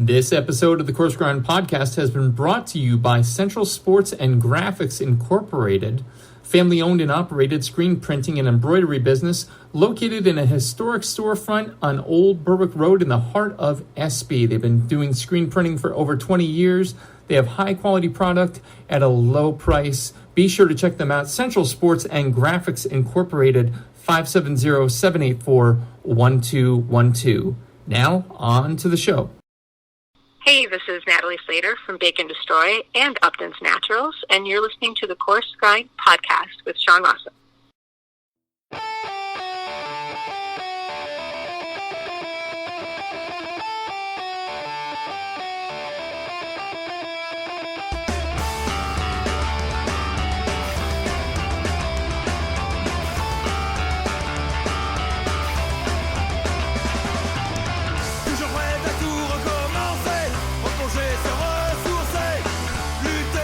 This episode of the Coarse podcast has been brought to you by Central Sports and Graphics Incorporated, family-owned and operated screen printing and embroidery business located in a historic storefront on Old Berwick Road in the heart of Espy. They've been doing screen printing for over 20 years. They have high-quality product at a low price. Be sure to check them out. Central Sports and Graphics Incorporated, 570-784-1212. Now, on to the show. Hey, this is Natalie Slater from Bake and Destroy and Upton's Naturals, and you're listening to the Coarse Grind podcast with Shawn Rosler.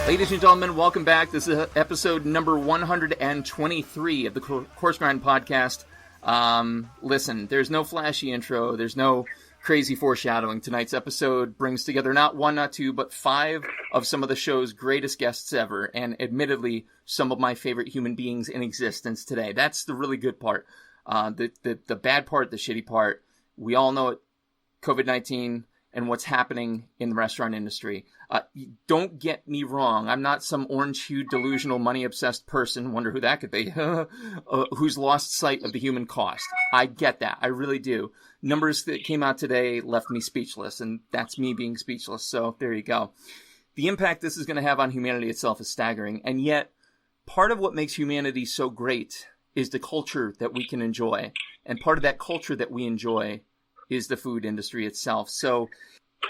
Ladies and gentlemen, welcome back. This is episode number 123 of the Coarse Grind podcast. Listen, there's no flashy intro. There's no crazy foreshadowing. Tonight's episode brings together not one, not two, but five of some of the show's greatest guests ever, and admittedly, some of my favorite human beings in existence today. That's the really good part. The bad part, the shitty part, we all know it, COVID-19 and what's happening in the restaurant industry. Don't get me wrong. I'm not some orange-hued, delusional, money-obsessed person, wonder who that could be, who's lost sight of the human cost. I get that. I really do. Numbers that came out today left me speechless, and that's me being speechless. So there you go. The impact this is going to have on humanity itself is staggering. And yet, part of what makes humanity so great is the culture that we can enjoy. And part of that culture that we enjoy is the food industry itself. So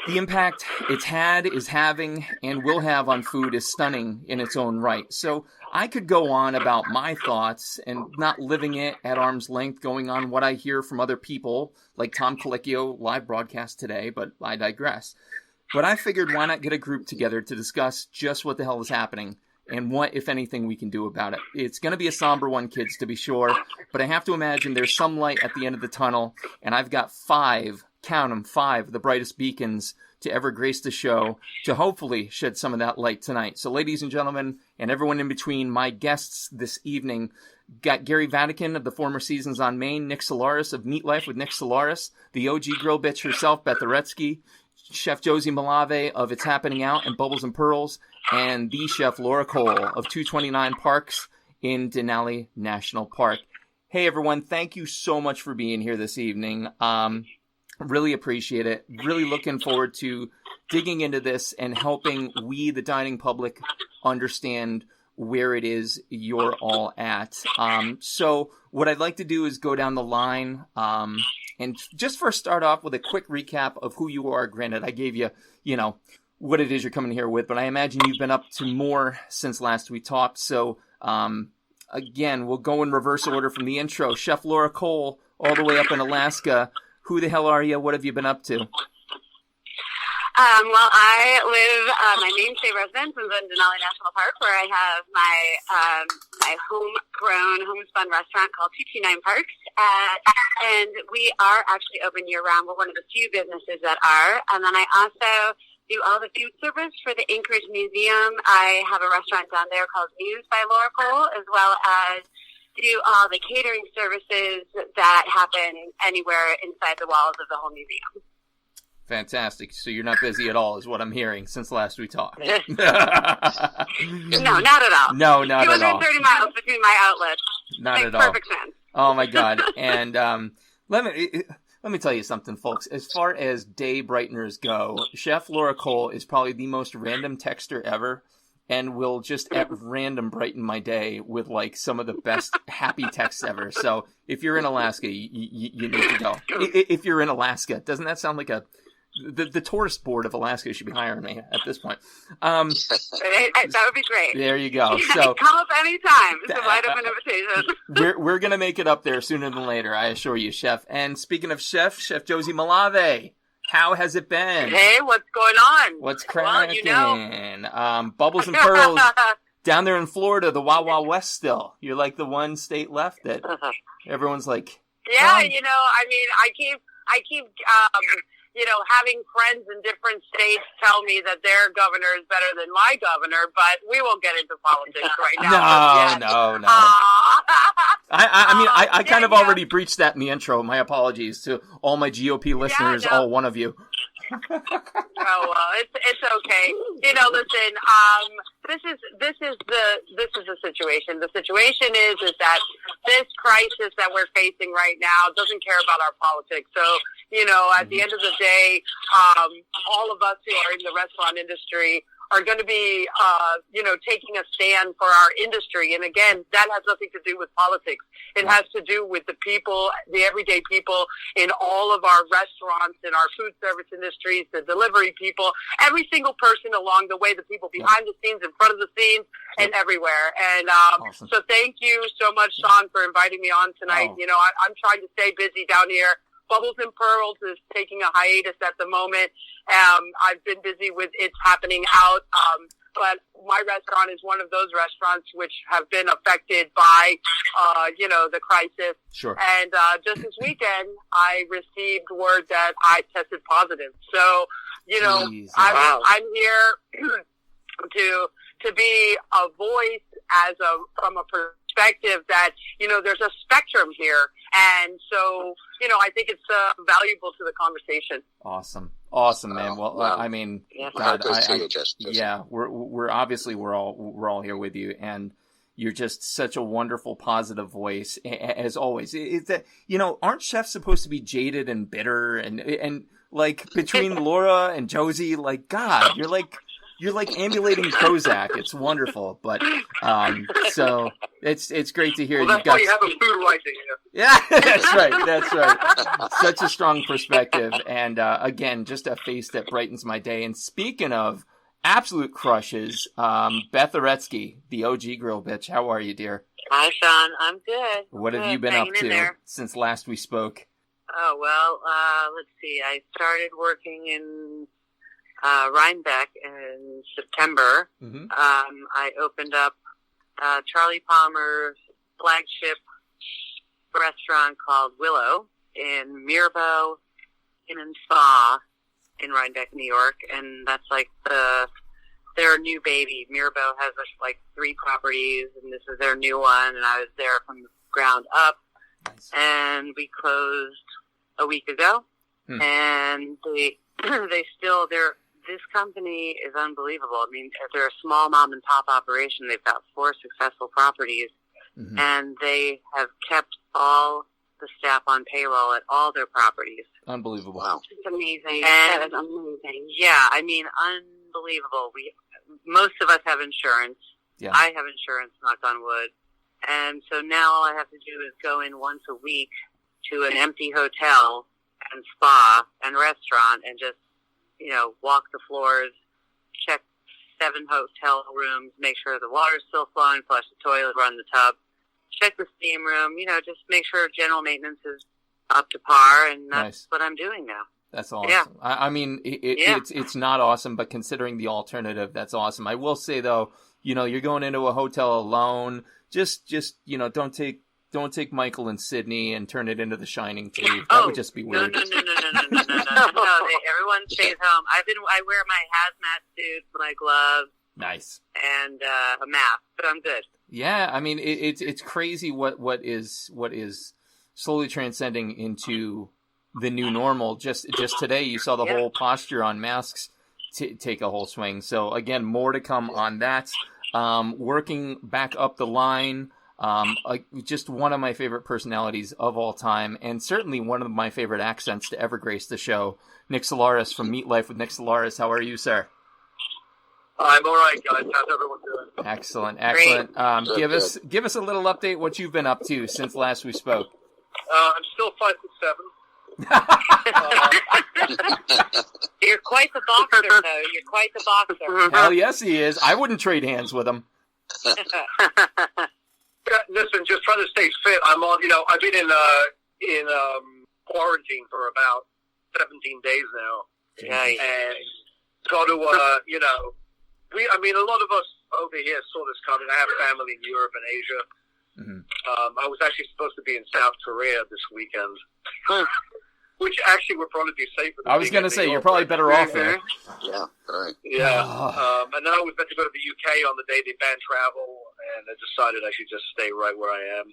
the impact it's had, is having, and will have on food is stunning in its own right. So I could go on about my thoughts and not living it at arm's length, going on what I hear from other people, like Tom Colicchio, live broadcast today, but I digress. But I figured, why not get a group together to discuss just what the hell is happening and what, if anything, we can do about it. It's going to be a somber one, kids, to be sure, but I have to imagine there's some light at the end of the tunnel, and I've got five, count them, five, the brightest beacons to ever grace the show to hopefully shed some of that light tonight. So, ladies and gentlemen, and everyone in between, my guests this evening got Gary Vadakin of the former Seasons on Main, Nick Solaris of Meat Life with Nick Solaris, the OG grill bitch herself, Beth Aretsky, Chef Josie Malave of It's Happening Out and Bubbles and Pearls, and the Chef Laura Cole of 229 Parks in Denali National Park. Hey everyone, thank you so much for being here this evening. Really appreciate it. Really looking forward to digging into this and helping we, the dining public, understand where it is you're all at. So what I'd like to do is go down the line and just first start off with a quick recap of who you are. Granted, I gave you, what it is you're coming here with, but I imagine you've been up to more since last we talked. So, again, we'll go in reverse order from the intro. Chef Laura Cole, all the way up in Alaska. Who the hell are you? What have you been up to? Well, I live, my mainstay residence is in Denali National Park, where I have my homegrown, homespun restaurant called 229 Parks. And we are actually open year-round. We're one of the few businesses that are. And then I also do all the food service for the Anchorage Museum. I have a restaurant down there called Muse by Laura Cole, as well as do all the catering services that happen anywhere inside the walls of the whole museum. Fantastic. So you're not busy at all, is what I'm hearing, since last we talked. No, not at all. No, not at all. 230 miles between my outlets. Not Makes at all. Perfect sense. Oh, my God. And let me tell you something, folks. As far as day brighteners go, Chef Laura Cole is probably the most random texter ever, and will just at random brighten my day with like some of the best happy texts ever. So if you're in Alaska, you need to go. If you're in Alaska, doesn't that sound like the tourist board of Alaska should be hiring me at this point? That would be great. There you go. So call us anytime. It's a wide open invitation. We're gonna make it up there sooner than later, I assure you, Chef. And speaking of Chef Josie Malave, how has it been? Hey, what's going on? What's cracking? Well, Bubbles and Pearls down there in Florida, the Wild West still. You're like the one state left that everyone's like. Yeah, I keep having friends in different states tell me that their governor is better than my governor, but we won't get into politics right now. No. I kind of already breached that in the intro. My apologies to all my GOP listeners, all one of you. Oh well, it's okay. Listen. This is the situation. The situation is that this crisis that we're facing right now doesn't care about our politics. So at the end of the day, all of us who are in the restaurant industry are going to be, taking a stand for our industry. And again, that has nothing to do with politics. It has to do with the people, the everyday people in all of our restaurants, in our food service industries, the delivery people, every single person along the way, the people behind the scenes, in front of the scenes, and everywhere. And awesome. So thank you so much, Shawn, for inviting me on tonight. I'm trying to stay busy down here. Bubbles and Pearls is taking a hiatus at the moment. I've been busy with It's Happening Out. But my restaurant is one of those restaurants which have been affected by, the crisis. Sure. And just this weekend, I received word that I tested positive. So, I'm here to be a voice from a perspective that, there's a spectrum here. And so, I think it's valuable to the conversation. Awesome, man. Well, God, we're obviously we're all here with you, and you're just such a wonderful, positive voice as always. Is that aren't chefs supposed to be jaded and bitter and like between Laura and Josie, like God, you're like ambulating Prozac. It's wonderful, but so it's great to hear. Well, that's why you have a food writing. Yeah, that's right. Such a strong perspective, and again, just a face that brightens my day. And speaking of absolute crushes, Beth Aretsky, the OG grill bitch. How are you, dear? Hi, Shawn. I'm good. What have you been up to since last we spoke? Oh well, let's see. I started working in Rhinebeck in September. Mm-hmm. I opened up Charlie Palmer's flagship restaurant called Willow in Mirbeau Inn and Spa in Rhinebeck, New York, and that's like their new baby. Mirbeau has like 3 properties, and this is their new one, and I was there from the ground up. Nice. And we closed a week ago, and this company is unbelievable. I mean, they're a small mom and pop operation. They've got 4 successful properties, and they have kept all the staff on payroll at all their properties. Unbelievable. Wow. It's amazing. And, that is amazing. Yeah, I mean, unbelievable. Most of us have insurance. Yeah. I have insurance, knock on wood. And so now all I have to do is go in once a week to an empty hotel and spa and restaurant and just, walk the floors, check 7 hotel rooms, make sure the water's still flowing, flush the toilet, run the tub, check the steam room, just make sure general maintenance is up to par, and that's what I'm doing now. That's awesome. Yeah. I mean, it's not awesome, but considering the alternative, that's awesome. I will say though, you're going into a hotel alone. Just don't take Michael and Sydney and turn it into The Shining 3. That would just be weird. No. Everyone stays home. I wear my hazmat suit, my gloves. Nice. And a mask, but I'm good. Yeah, I mean, it's crazy what is slowly transcending into the new normal. Just today, you saw the whole posture on masks take a whole swing. So again, more to come on that. Working back up the line, just one of my favorite personalities of all time, and certainly one of my favorite accents to ever grace the show, Nick Solaris from Meat Life with Nick Solaris. How are you, sir? I'm all right, guys. How's everyone doing? Excellent. Give us a little update what you've been up to since last we spoke. I'm still 5'7". You're quite the boxer, though. You're quite the boxer. Hell yes, he is. I wouldn't trade hands with him. Listen, just trying to stay fit. I'm on. I've been in quarantine for about 17 days now, Nice. and got to a lot of us over here saw this coming. I have family in Europe and Asia. Mm-hmm. I was actually supposed to be in South Korea this weekend. which actually would probably be safer. I was going to say, you're probably better off there. Yeah, right. Yeah. And then I was meant to go to the UK on the day they banned travel, and I decided I should just stay right where I am.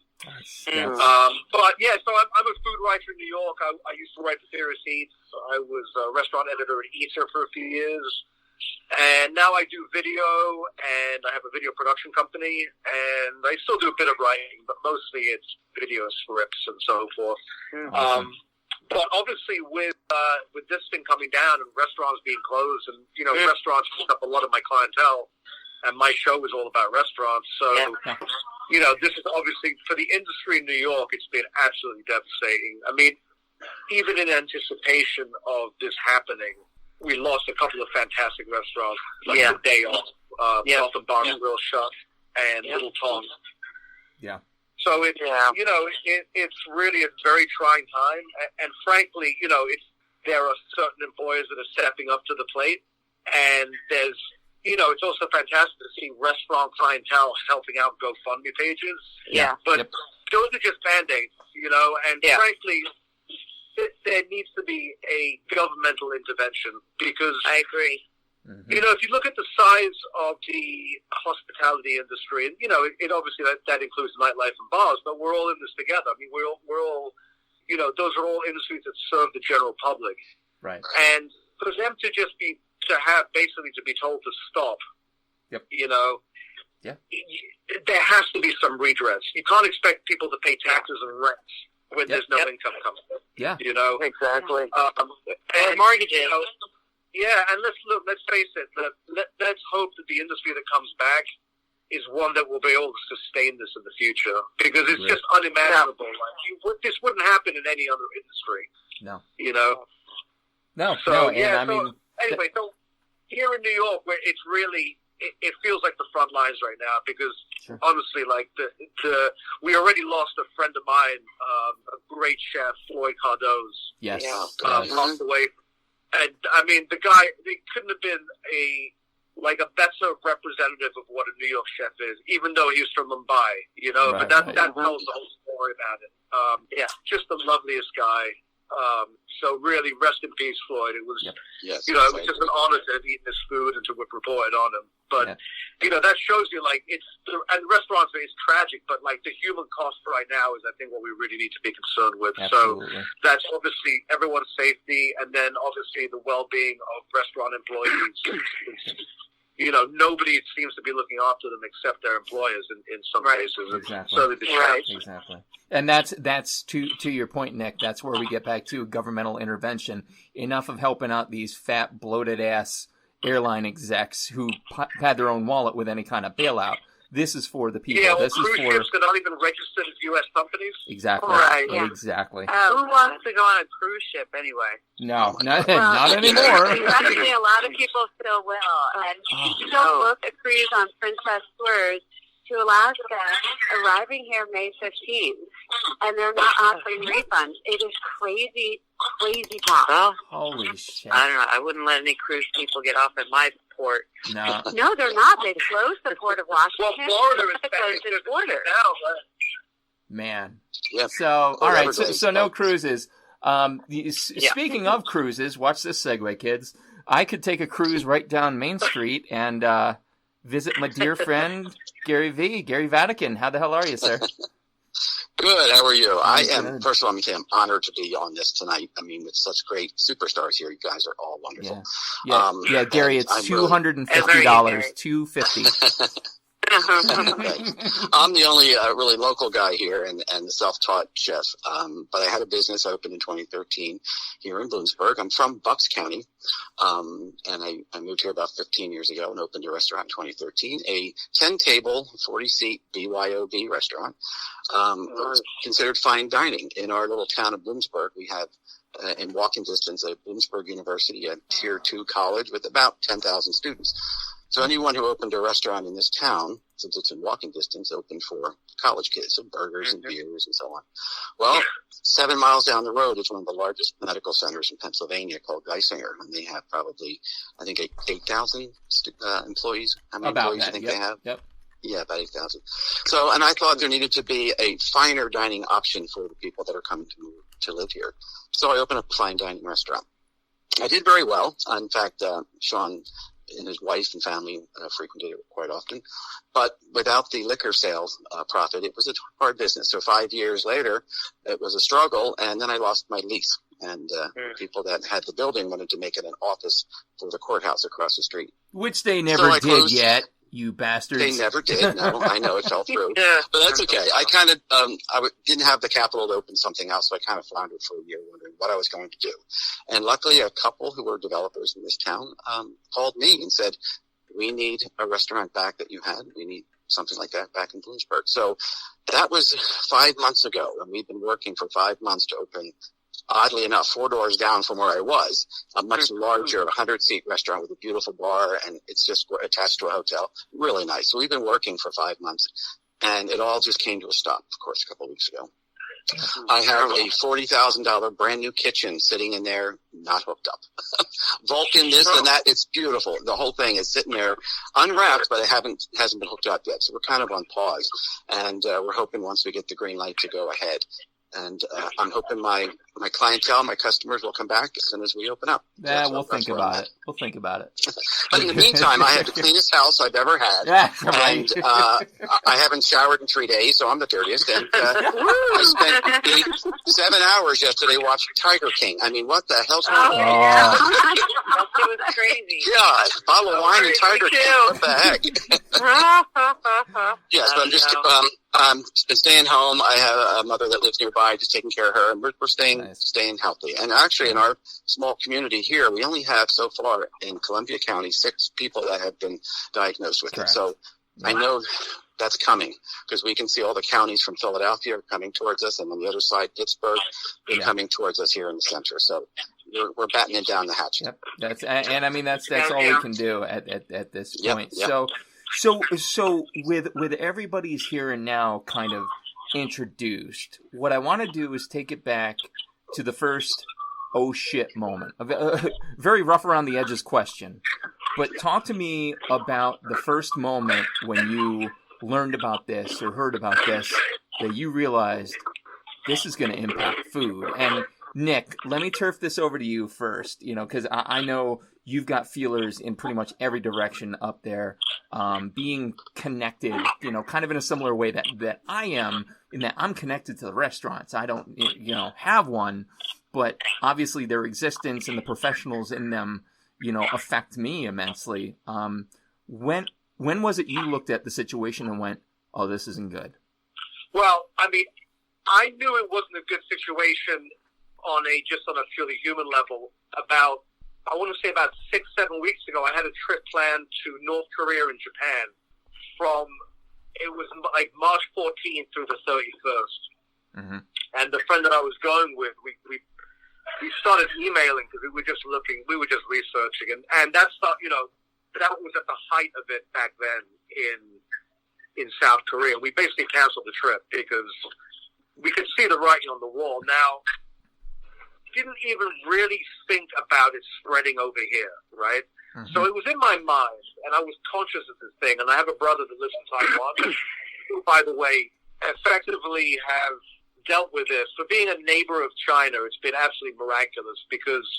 But yeah, so I'm a food writer in New York. I used to write for Serious Eats. I was a restaurant editor at Eater for a few years. And now I do video, and I have a video production company, and I still do a bit of writing, but mostly it's video scripts and so forth. But obviously with this thing coming down and restaurants being closed, and, you know, restaurants pick up a lot of my clientele, and my show is all about restaurants. So, you know, this is obviously, for the industry in New York, it's been absolutely devastating. I mean, even in anticipation of this happening, we lost a couple of fantastic restaurants, like the day off, North and Bar and Grill shut, and Little Tom. Yeah. So it's you know, it's really a very trying time, and frankly, you know, there are certain employers that are stepping up to the plate, and there's, you know, it's also fantastic to see restaurant clientele helping out GoFundMe pages. Yeah. But those are just Band-Aids, you know, and frankly, there needs to be a governmental intervention, because I agree. You know, if you look at the size of the hospitality industry, and, you know, it obviously that includes nightlife and bars, but we're all in this together. I mean, we're all, you know, those are all industries that serve the general public. Right. And for them to just be told to stop, you know, there has to be some redress. You can't expect people to pay taxes and rents when there's no income coming. Yeah. You know? Exactly. And mortgages. You know, and let's face it, let's hope that the industry that comes back is one that will be able to sustain this in the future, because it's just unimaginable. Like, this wouldn't happen in any other industry. No. You know? No. So, anyway, so here in New York, where it's really, it feels like the front lines right now, because honestly, like we already lost a friend of mine, a great chef, Floyd Cardoz. Yes. Passed away. And I mean, the guy, he couldn't have been a better representative of what a New York chef is, even though he was from Mumbai, you know, but that tells the whole story about it. Just the loveliest guy. So really, rest in peace, Floyd. It was, you know, it was just an honor to have eaten his food and to have reported on him. But, you know, that shows you, like, and restaurants, it's tragic, but, like, the human cost right now is, I think, what we really need to be concerned with. Absolutely. So that's obviously everyone's safety, and then obviously the well-being of restaurant employees. You know, nobody seems to be looking after them except their employers in some cases. Exactly. So Exactly. And that's to your point, Nick. That's where we get back to governmental intervention. Enough of helping out these fat, bloated ass airline execs who had their own wallet with any kind of bailout. This is for the people. Yeah, well, this cruise is for ships are not even registered as U.S. companies. Exactly. Right. Exactly. Who wants to go on a cruise ship anyway? No, not anymore. Actually, a lot of people still will. And you don't book a cruise on Princess Tours to Alaska, arriving here May 15th, and they're not offering refunds. It is crazy talk. Well, Holy shit. I don't know. I wouldn't let any cruise people get off at my port. No. No, they're not. They closed the port of Washington. Well, Florida is closed its border now, but Man. Yep. So, all right. So no cruises. Speaking of cruises, watch this segue, kids. I could take a cruise right down Main Street and visit my dear friend Gary Vadakin. How the hell are you, sir? Good. How are you? I am. First of all, I'm honored to be on this tonight. I mean, with such great superstars here, you guys are all wonderful. Yeah, Gary, it's $250. $250. I'm the only really local guy here and the self-taught chef. But I had a business open in 2013 here in Bloomsburg. I'm from Bucks County. And I moved here about 15 years ago and opened a restaurant in 2013, a 10-table, 40-seat BYOB restaurant, considered fine dining. In our little town of Bloomsburg, we have in walking distance at Bloomsburg University, a Tier 2 college with about 10,000 students. So anyone who opened a restaurant in this town, since it's in walking distance, opened for college kids, so burgers and beers and so on. Well, 7 miles down the road is one of the largest medical centers in Pennsylvania called Geisinger, and they have probably, I think, 8,000 employees. How many employees do you think they have? Yep. Yeah, about 8,000. So, and I thought there needed to be a finer dining option for the people that are coming to live here. So I opened up a fine dining restaurant. I did very well. In fact, Shawn and his wife and family frequented it quite often. But without the liquor sales profit, it was a hard business. So 5 years later, it was a struggle, and then I lost my lease. And people that had the building wanted to make it an office for the courthouse across the street. Which they never did yet, you bastards. They never did. No, I know it fell through. But that's okay. I kind of didn't have the capital to open something else, so I kind of floundered for a year wondering what I was going to do. And luckily, a couple who were developers in this town called me and said, we need a restaurant back that you had. We need something like that back in Bloomsburg. So that was 5 months ago, and we've been working for 5 months to open, oddly enough, 4 doors down from where I was, a much larger 100-seat restaurant with a beautiful bar, and it's just attached to a hotel. Really nice. So we've been working for 5 months, and it all just came to a stop, of course, a couple of weeks ago. I have a $40,000 brand new kitchen sitting in there, not hooked up. Vulcan, this and that. It's beautiful. The whole thing is sitting there unwrapped, but it hasn't been hooked up yet. So we're kind of on pause, and we're hoping once we get the green light to go ahead. And I'm hoping my clientele, my customers will come back as soon as we open up. Yeah, we'll think about it. We'll think about it. But in the meantime, I have the cleanest house I've ever had. Yeah, right. And I haven't showered in 3 days, so I'm the dirtiest. And I spent 7 hours yesterday watching Tiger King. I mean, what the hell's going on? Yeah. That was crazy. Yeah, a bottle of wine and Tiger King. What the heck? Yes, but I'm just been staying home. I have a mother that lives nearby, just taking care of her, and we're staying healthy. And actually, in our small community here, we only have so far in Columbia County 6 people that have been diagnosed with it. So I know that's coming because we can see all the counties from Philadelphia are coming towards us, and on the other side, Pittsburgh, they're coming towards us here in the center. So we're battening down the hatch. Yep. That's all we can do at this point. Yep. So with everybody's here and now kind of introduced, what I want to do is take it back to the first oh shit moment. A very rough around the edges question, but talk to me about the first moment when you learned about this or heard about this that you realized this is going to impact food. And Nick, let me turf this over to you first, because I know you've got feelers in pretty much every direction up there, being connected, kind of in a similar way that I am, in that I'm connected to the restaurants. I don't, have one, but obviously their existence and the professionals in them, affect me immensely. When was it you looked at the situation and went, oh, this isn't good? Well, I mean, I knew it wasn't a good situation on a purely human level. I want to say about 6-7 weeks ago, I had a trip planned to North Korea and Japan it was like March 14th through the 31st. Mm-hmm. And the friend that I was going with, we started emailing because we were just researching. And that stuff, that was at the height of it back then in South Korea. We basically canceled the trip because we could see the writing on the wall. Now, didn't even really think about it spreading over here, right? Mm-hmm. So it was in my mind, and I was conscious of this thing. And I have a brother that lives in Taiwan, who, by the way, effectively have dealt with this. For being a neighbor of China, it's been absolutely miraculous because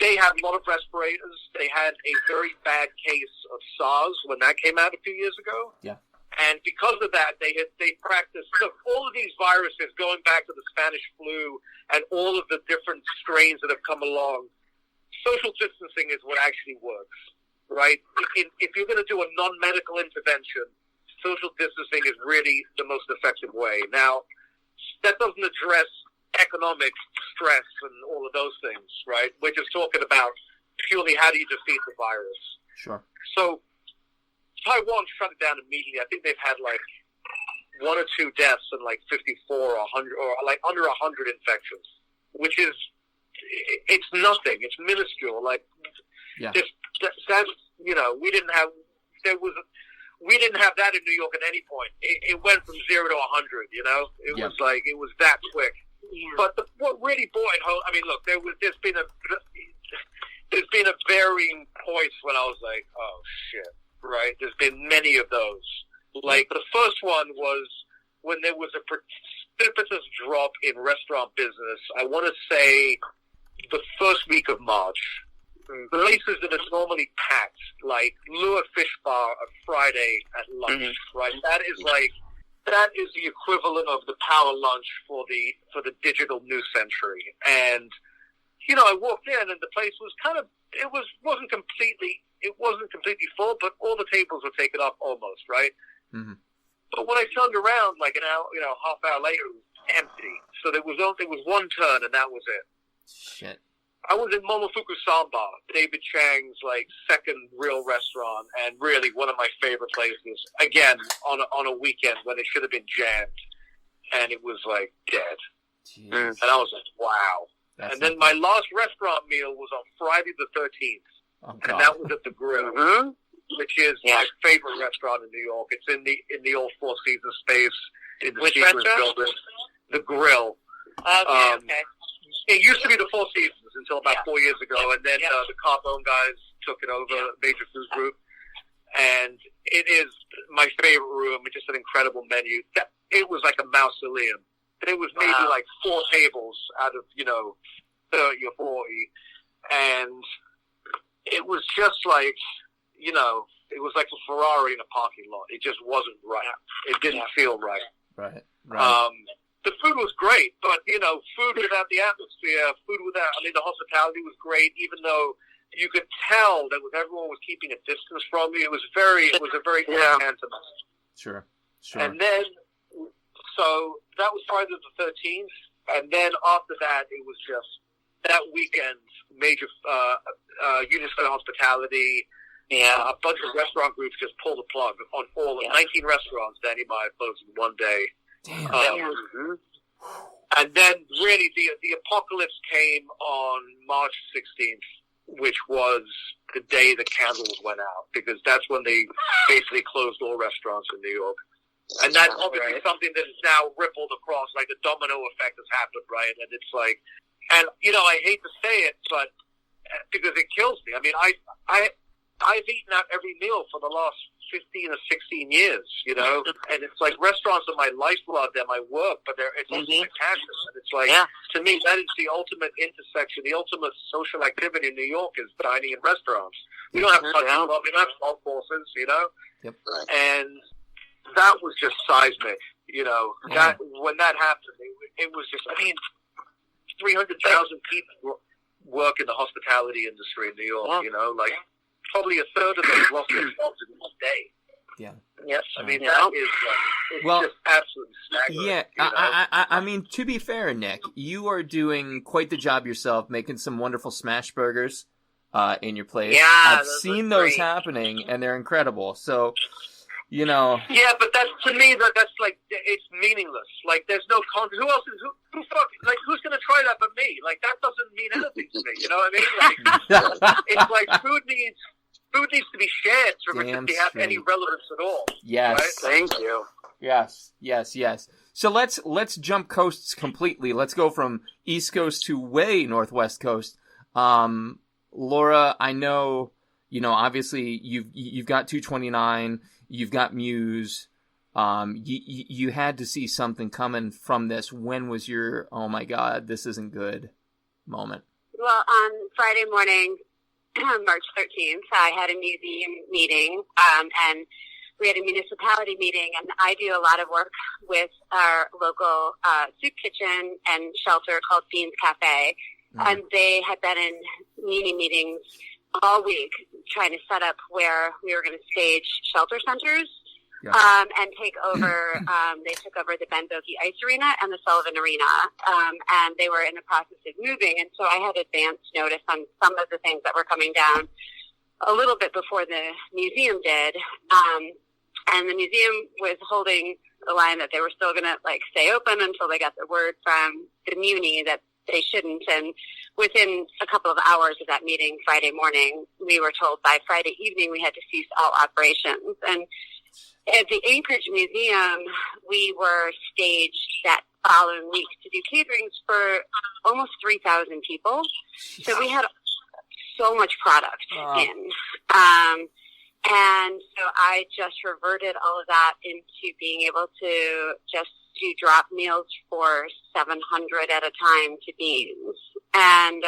they have a lot of respirators. They had a very bad case of SARS when that came out a few years ago. Yeah. And because of that, they practiced, all of these viruses going back to the Spanish flu and all of the different strains that have come along, social distancing is what actually works, right? If you're going to do a non-medical intervention, social distancing is really the most effective way. Now, that doesn't address economic stress and all of those things, right? We're just talking about purely how do you defeat the virus. Sure. So Taiwan shut it down immediately. I think they've had like 1 or 2 deaths and like 54 or 100 or like under 100 infections, which is, it's nothing. It's minuscule. Like, that's, we didn't have that in New York at any point. It went from 0 to 100, It was like, it was that quick. Yeah. But what really brought it home, I mean, look, there's been varying points when I was like, oh shit. Right, there's been many of those. Like, the first one was when there was a precipitous drop in restaurant business. I want to say the first week of March. Places that are normally packed, like Lure Fish Bar on Friday at lunch, right? That is the equivalent of the power lunch for the digital new century. And I walked in, and the place was wasn't completely full, but all the tables were taken up almost, right? Mm-hmm. But when I turned around, like an hour, half hour later, it was empty. So there was one turn, and that was it. Shit. I was in Momofuku Samba, David Chang's second real restaurant, and really one of my favorite places. Again, on a weekend when it should have been jammed, and it was dead. Jeez. And I was like, wow. And then my last restaurant meal was on Friday the 13th, and that was at the Grill, which is my favorite restaurant in New York. It's in the old Four Seasons space in the Seasons building. The Grill. Okay. It used to be the Four Seasons until about 4 years ago, and then the Carbone guys took it over, Major Food Group, and it is my favorite room. It's just an incredible menu. It was like a mausoleum. There was maybe 4 tables out of 30 or 40, and it was just it was like a Ferrari in a parking lot. It just wasn't right. It didn't feel right. Right. The food was great, but, food without the atmosphere, the hospitality was great, even though you could tell that everyone was keeping a distance from me. It was a very intimate. Sure. And then, so that was Friday the 13th, and then after that, it was just that weekend, major Union Square Hospitality, a bunch of restaurant groups just pulled the plug on all of 19 restaurants. Danny Meyer closed in one day. Damn. And then really the apocalypse came on March 16th, which was the day the candles went out, because that's when they basically closed all restaurants in New York. And that's obviously something that is now rippled across, like the domino effect has happened, right? And it's I hate to say it, but because it kills me. I mean, I've eaten out every meal for the last 15 or 16 years, and it's like restaurants are my lifeblood, they're my work, but it's also my passion. And it's to me, that is the ultimate intersection, the ultimate social activity in New York is dining in restaurants. We don't have country clubs, we don't have golf courses, Yep. And that was just seismic, that when that happened, it was just, 300,000 people work in the hospitality industry in New York, probably a third of them lost their jobs in one day. Yeah. Yes. That is just absolutely staggering. Yeah. To be fair, Nick, you are doing quite the job yourself, making some wonderful smash burgers in your place. Yeah, I've seen those happening, and they're incredible. So, Yeah, but that's, to me, that's it's meaningless. There's no content. Who else is, who's going to try that but me? That doesn't mean anything to me. You know what I mean? It's food needs to be shared for it to have any relevance at all. Yes. Right? Thank you. Yes. So let's jump coasts completely. Let's go from East Coast to way Northwest Coast. Laura, I know, obviously you've got 229, you've got Muse. You had to see something coming from this. When was your, oh my God, this isn't good moment? Well, on Friday morning, March 13th, I had a museum meeting, and we had a municipality meeting, and I do a lot of work with our local soup kitchen and shelter called Beans Cafe, and they had been in meetings all week trying to set up where we were going to stage shelter centers. And take over, they took over the Ben Boki Ice Arena and the Sullivan Arena, and they were in the process of moving, and so I had advance notice on some of the things that were coming down a little bit before the museum did, and the museum was holding the line that they were still going to, stay open until they got the word from the Muni that they shouldn't, and within a couple of hours of that meeting Friday morning, we were told by Friday evening we had to cease all operations, and at the Anchorage Museum, we were staged that following week to do caterings for almost 3,000 people. So we had so much product in. And so I just reverted all of that into being able to just do drop meals for 700 at a time to beans. And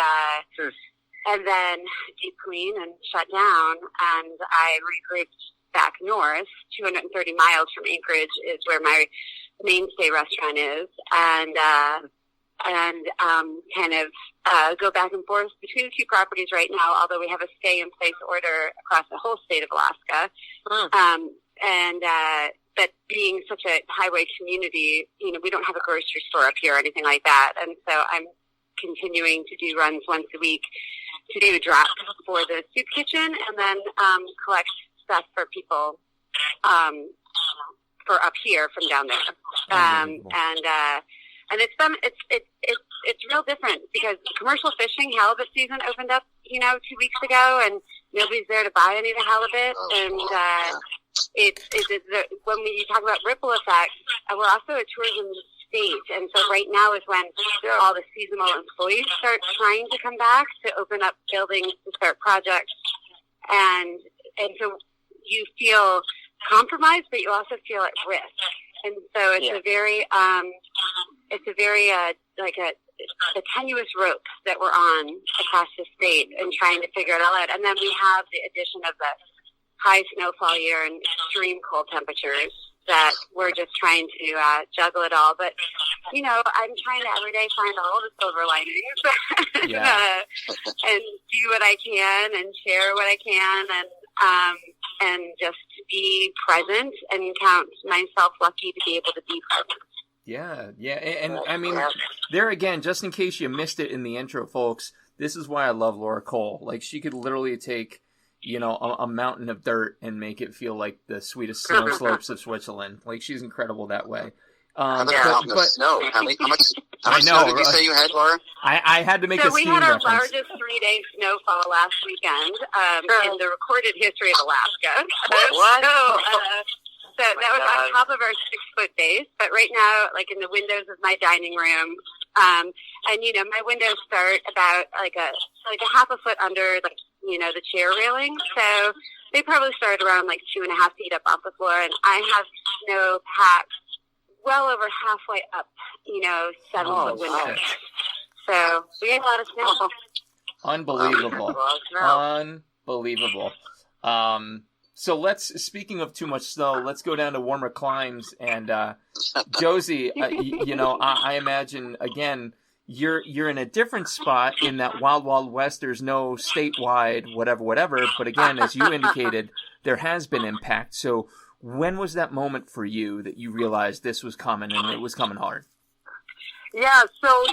then deep clean and shut down. And I regrouped back north. 230 miles from Anchorage is where my mainstay restaurant is. And kind of go back and forth between the two properties right now, although we have a stay-in-place order across the whole state of Alaska. But being such a highway community, we don't have a grocery store up here or anything like that. And so I'm continuing to do runs once a week to do a drop for the soup kitchen and then collect stuff for people for up here from down there. And it's real different because commercial fishing halibut season opened up, 2 weeks ago, and nobody's there to buy any of the halibut. And when you talk about ripple effects, we're also a tourism state, and so right now is when all the seasonal employees start trying to come back to open up buildings to start projects, and so you feel compromised, but you also feel at risk. And so it's a very a tenuous rope that we're on across the state and trying to figure it all out. And then we have the addition of the high snowfall year and extreme cold temperatures that we're just trying to juggle it all. But, I'm trying to every day find all the silver linings and do what I can and share what I can and just be present and count myself lucky to be able to be present. Yeah. And I mean, there again, just in case you missed it in the intro, folks, this is why I love Laura Cole. Like, she could literally take, a mountain of dirt and make it feel like the sweetest snow slopes of Switzerland. Like, she's incredible that way. How much snow? How much snow did you say you had, Laura? I had to make a ski reference. So we had our largest 3-day snowfall last weekend in the recorded history of Alaska. What? So that was on top of our 6-foot base. But right now, like in the windows of my dining room, and my windows start about like a half a foot under the chair railing. So they probably start around 2.5 feet up off the floor, and I have snow packed well over halfway up, 7-foot windows. So we had a lot of snow. Unbelievable. Unbelievable. So speaking of too much snow, let's go down to warmer climes. And Josie, I imagine, again, you're in a different spot in that Wild Wild West. There's no statewide whatever. But again, as you indicated, there has been impact. So when was that moment for you that you realized this was coming and it was coming hard? Yeah, so,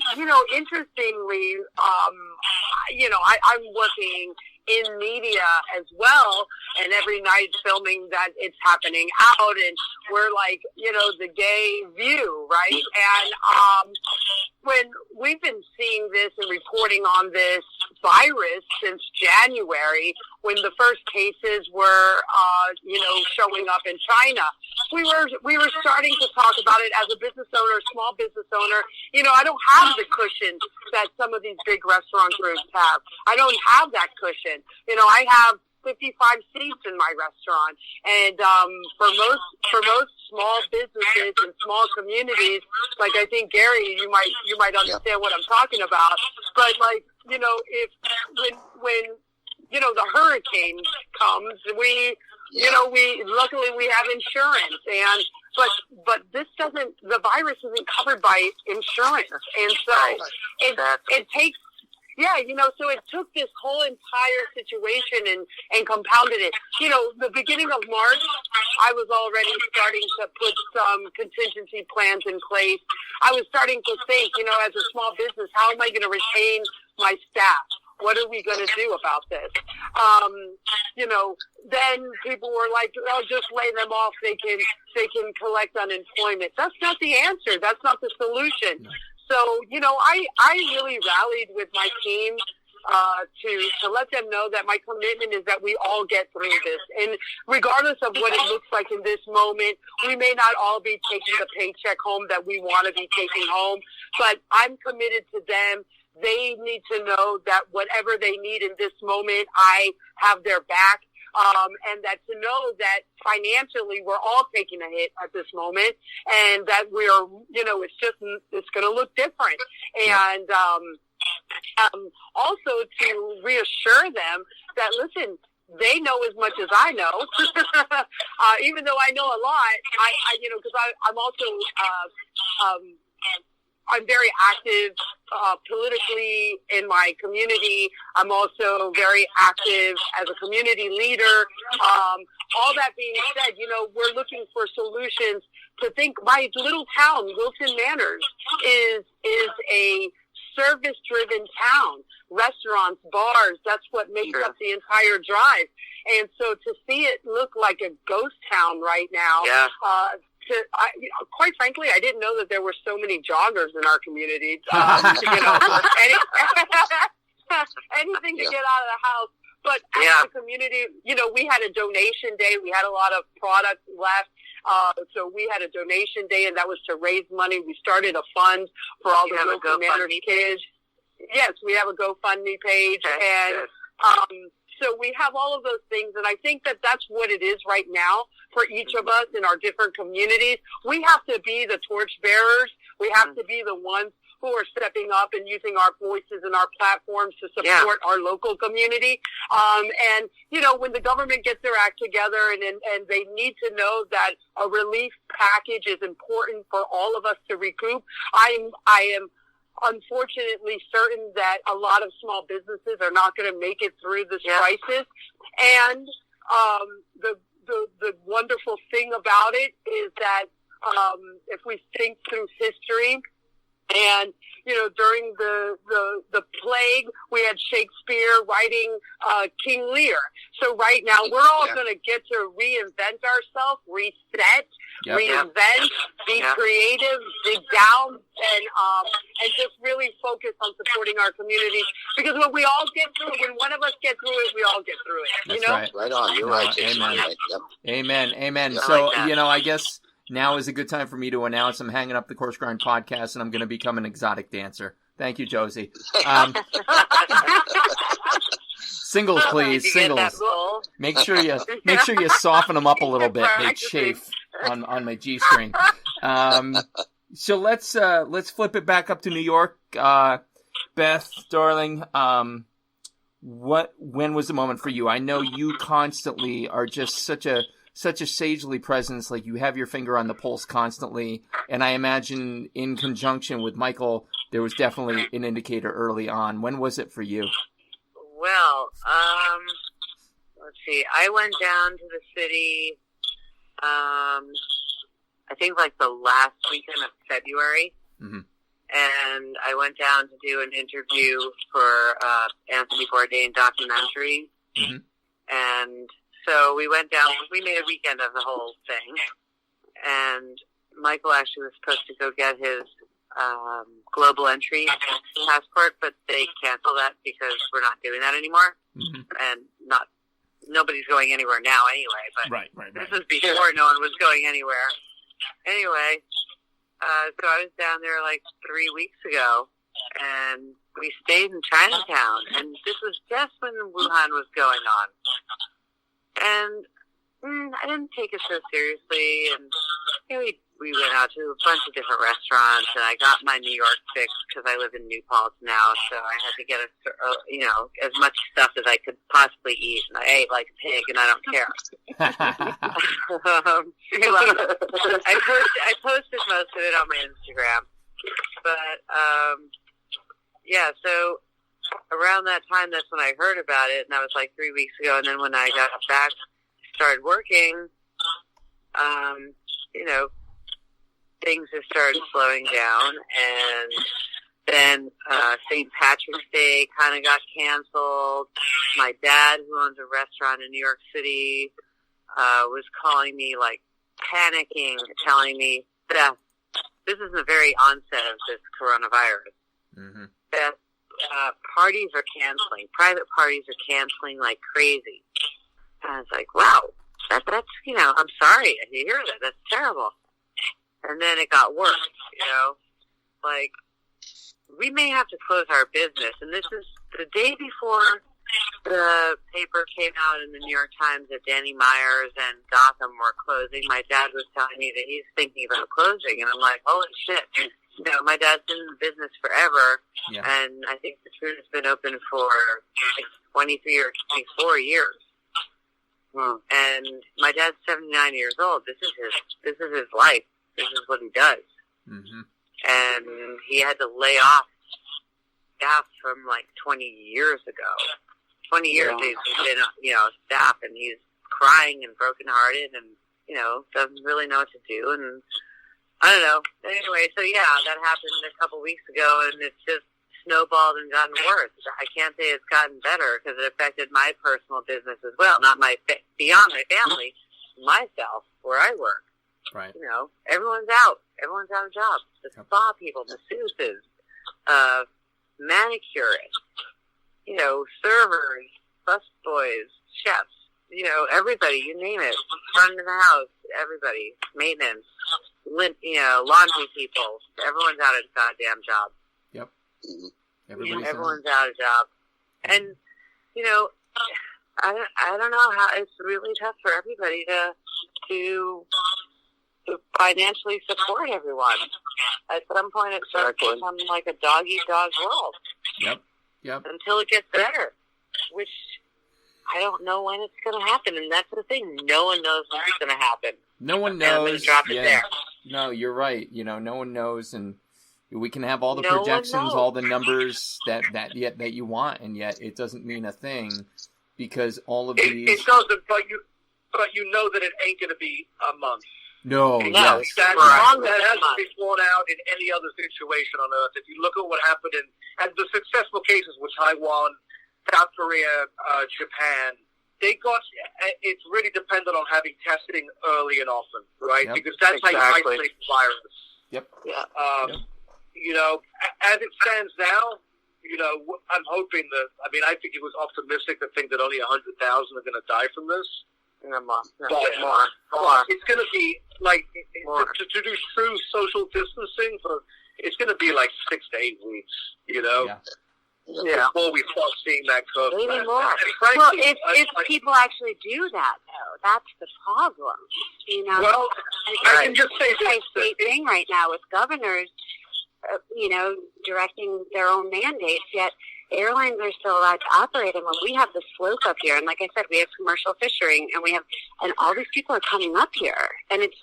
interestingly, I'm working in media as well, and every night filming that it's happening out, and we're the gay view, right? And when we've been seeing this and reporting on this virus since January, when the first cases were, showing up in China, we were starting to talk about it as a business owner, small business owner. I don't have the cushion that some of these big restaurant groups have. I don't have that cushion. I have 55 seats in my restaurant, and for most small businesses and small communities, like I think Gary, you might understand what I'm talking about. But if when the hurricane comes, we luckily we have insurance, but this the virus isn't covered by insurance, and so it takes. Yeah, so it took this whole entire situation and compounded it. The beginning of March, I was already starting to put some contingency plans in place. I was starting to think, as a small business, how am I going to retain my staff? What are we going to do about this? Then people were like, "Oh, just lay them off. They can collect unemployment." That's not the answer. That's not the solution. So, I really rallied with my team to let them know that my commitment is that we all get through this. And regardless of what it looks like in this moment, we may not all be taking the paycheck home that we want to be taking home, but I'm committed to them. They need to know that whatever they need in this moment, I have their back. and that to know that financially we're all taking a hit at this moment, and that we're, it's going to look different. And also to reassure them that, listen, they know as much as I know, even though I know a lot. Because I'm also I'm very active politically in my community. I'm also very active as a community leader. All that being said, we're looking for solutions to think. My little town, Wilton Manors, is a service-driven town. Restaurants, bars, that's what makes up the entire drive. And so to see it look like a ghost town right now, quite frankly, I didn't know that there were so many joggers in our community. Anything to get out of the house. But as a community, we had a donation day. We had a lot of products left. So we had a donation day, and that was to raise money. We started a fund for all the local Manors kids. Yes, we have a GoFundMe page. And so we have all of those things, and I think that that's what it is right now for each of us in our different communities. We have to be the torch bearers. We have to be the ones who are stepping up and using our voices and our platforms to support our local community. And, when the government gets their act together and they need to know that a relief package is important for all of us to recoup, I am unfortunately certain that a lot of small businesses are not going to make it through this crisis. And the wonderful thing about it is that if we think through history, and during the plague, we had Shakespeare writing King Lear. So right now, we're all going to get to reinvent ourselves, reset, reinvent, be creative, dig down, and just really focus on supporting our communities. Because when we all get through it, when one of us gets through it, we all get through it. That's right on. You're right. Amen. Right. Yep. Amen. Yeah. So I guess now is a good time for me to announce I'm hanging up the Coarse Grind podcast, and I'm going to become an exotic dancer. Thank you, Josie. Singles, please. Singles. Make sure you soften them up a little bit. They chafe on my G string. So let's flip it back up to New York. Beth, darling, when was the moment for you? I know you constantly are just such a sagely presence, like you have your finger on the pulse constantly, and I imagine in conjunction with Michael, there was definitely an indicator early on. When was it for you? Well, let's see. I went down to the city, I think like the last weekend of February, and I went down to do an interview for Anthony Bourdain documentary, and so we went down, we made a weekend of the whole thing, and Michael actually was supposed to go get his global entry passport, but they canceled that because we're not doing that anymore, and nobody's going anywhere now anyway, but this was before no one was going anywhere. Anyway, so I was down there like 3 weeks ago, and we stayed in Chinatown, and this was just when Wuhan was going on. And I didn't take it so seriously, and we went out to a bunch of different restaurants, and I got my New York fix because I live in New Paltz now, so I had to get as much stuff as I could possibly eat, and I ate like a pig, and I don't care. I posted most of it on my Instagram, but so around that time, that's when I heard about it, and that was like 3 weeks ago. And then when I got back, started working, things have started slowing down. And then St. Patrick's Day kind of got canceled. My dad, who owns a restaurant in New York City, was calling me, like, panicking, telling me, Beth, this is the very onset of this coronavirus. Beth, parties are canceling. Private parties are canceling like crazy. And I was like, wow, that's, I'm sorry to hear that. That's terrible. And then it got worse, like, we may have to close our business. And this is the day before the paper came out in the New York Times that Danny Myers and Gotham were closing, my dad was telling me that he's thinking about closing, and I'm like, holy shit. You know, my dad's been in the business forever, and I think the Truth has been open for like 23 or 24 years. And my dad's 79 years old. This is his life. This is what he does. Mm-hmm. And he had to lay off staff from like 20 years ago. 20 years he's been, staff, and he's crying and brokenhearted, and doesn't really know what to do. And I don't know. Anyway, so that happened a couple weeks ago, and it's just snowballed and gotten worse. I can't say it's gotten better because it affected my personal business as well. Not beyond my family, myself, where I work. Right. Everyone's out. Everyone's out of jobs. The spa people, masseuses, manicurists, servers, busboys, chefs, everybody, you name it. Front of the house, everybody, maintenance, laundry people. Everyone's out of a goddamn job. Yep. Everyone's out of job. And, I don't know how, it's really tough for everybody to financially support everyone. At some point, it starts to become like a dog-eat-dog world. Yep. Until it gets better, which I don't know when it's going to happen. And that's the thing. No one knows when it's going to happen. No one knows. I'm going to drop it there. No, you're right. No one knows, and we can have all the projections, all the numbers that you want, and yet it doesn't mean a thing because all of these. It doesn't, but you know that it ain't going to be a month. No, that yes. hasn't been blown out in any other situation on Earth. If you look at what happened and the successful cases with Taiwan, South Korea, Japan, it's really dependent on having testing early and often, right? Because that's how you isolate the virus. Yep. As it stands now, I'm hoping that, I think it was optimistic to think that only 100,000 are going to die from this. More. It's going to be like to do true social distancing it's going to be like 6 to 8 weeks, before we start seeing that curve. Maybe more. Frankly, if people actually do that, though, that's the problem. Well, I can just say this: state thing right now with governors, directing their own mandates, yet airlines are still allowed to operate. And when we have the slope up here, and like I said, we have commercial fishing, and all these people are coming up here, and it's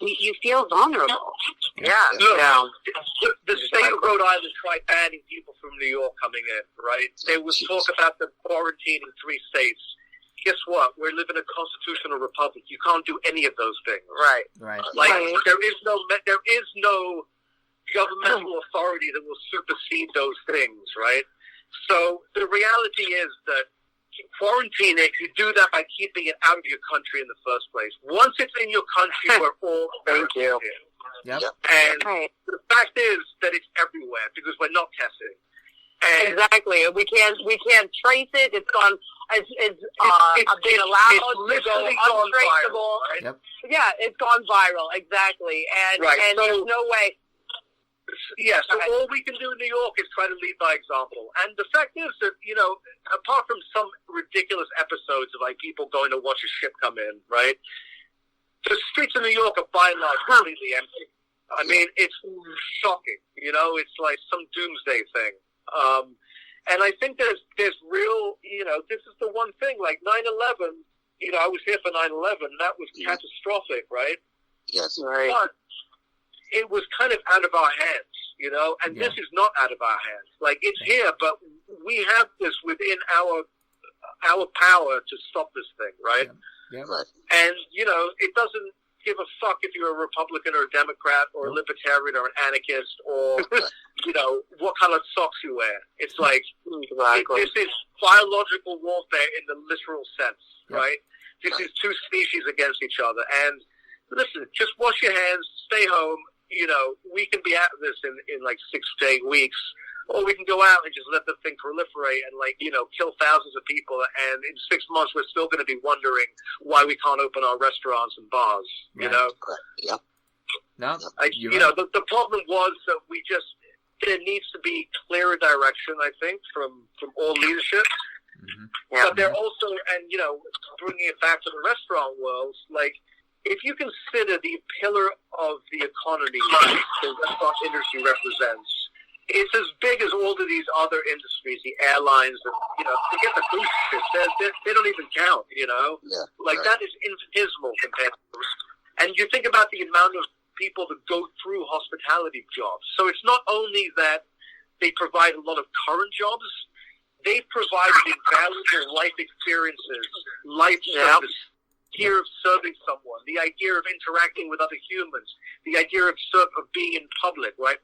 you feel vulnerable. The state of Rhode Island tried banning people from New York coming in, right? There was talk about the quarantine in 3 states. Guess what? We live in a constitutional republic. You can't do any of those things. Right. There is no governmental authority that will supersede those things, right? So the reality is that quarantine it, you do that by keeping it out of your country in the first place. Once it's in your country, we're all Americans here. Yep. And the fact is that it's everywhere because we're not testing. And exactly. We can't trace it. It's gone. It's been allowed to go untraceable. Right? Yep. Yeah, it's gone viral. Exactly. And there's no way. Yeah, so all we can do in New York is try to lead by example. And the fact is that, apart from some ridiculous episodes of like people going to watch a ship come in, right? The streets of New York are by and large completely empty. It's shocking. It's like some doomsday thing. And I think there's real, this is the one thing, like 9/11, I was here for 9/11, and that was catastrophic, right? Yes. Right. But it was kind of out of our hands, and this is not out of our hands. Like, it's here, but we have this within our power to stop this thing, right? Yeah. Right. And, it doesn't give a fuck if you're a Republican or a Democrat or a Libertarian or an anarchist or, what kind of socks you wear. It's like, this is biological warfare in the literal sense, right? This is 2 species against each other. And listen, just wash your hands, stay home. We can be out of this in like 6 to 8 weeks, or we can go out and just let the thing proliferate and kill thousands of people. And in 6 months, we're still going to be wondering why we can't open our restaurants and bars. Right. Yeah. No, the problem was that there needs to be clearer direction, I think, from all leadership. But they're also, and bringing it back to the restaurant world, like, if you consider the pillar of the economy that the restaurant industry represents, it's as big as all of these other industries, the airlines, and, forget the cruise ships. They don't even count, That is infinitesimal compared to this. And you think about the amount of people that go through hospitality jobs. So it's not only that they provide a lot of current jobs, they provide invaluable life experiences, life service, the idea of serving someone, the idea of interacting with other humans, the idea of being in public, right?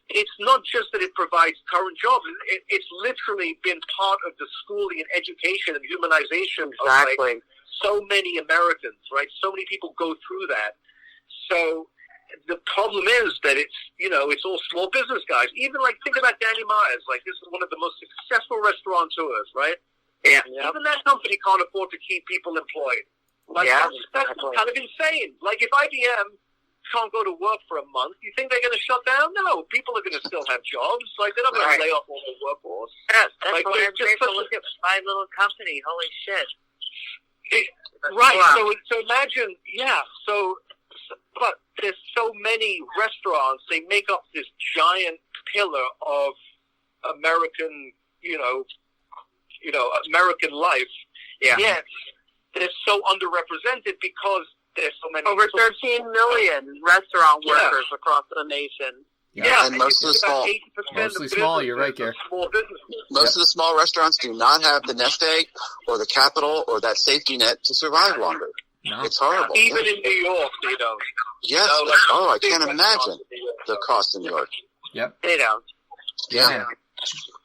It's not just that it provides current jobs. It's literally been part of the schooling and education and humanization of so many Americans, right? So many people go through that. So the problem is that it's all small business guys. Even think about Danny Myers. This is one of the most successful restaurateurs, right? Yeah. Even that company can't afford to keep people employed. That's kind of insane. If IBM can't go to work for a month, you think they're going to shut down? No, people are going to still have jobs. They're not going to lay off all their workforce. Yes, that's why I'm just to look at my little company. Holy shit. So imagine, but there's so many restaurants, they make up this giant pillar of American, American life. Yeah. Yet, they're so underrepresented because there's so many. Over 13 million restaurant workers across the nation. Yeah, and most of the small. You're right, Gary. Most of the small restaurants do not have the nest egg or the capital or that safety net to survive longer. No. It's horrible. Even in New York, they don't. Yes. I can't imagine the cost in New York. Yep. They don't. Yeah.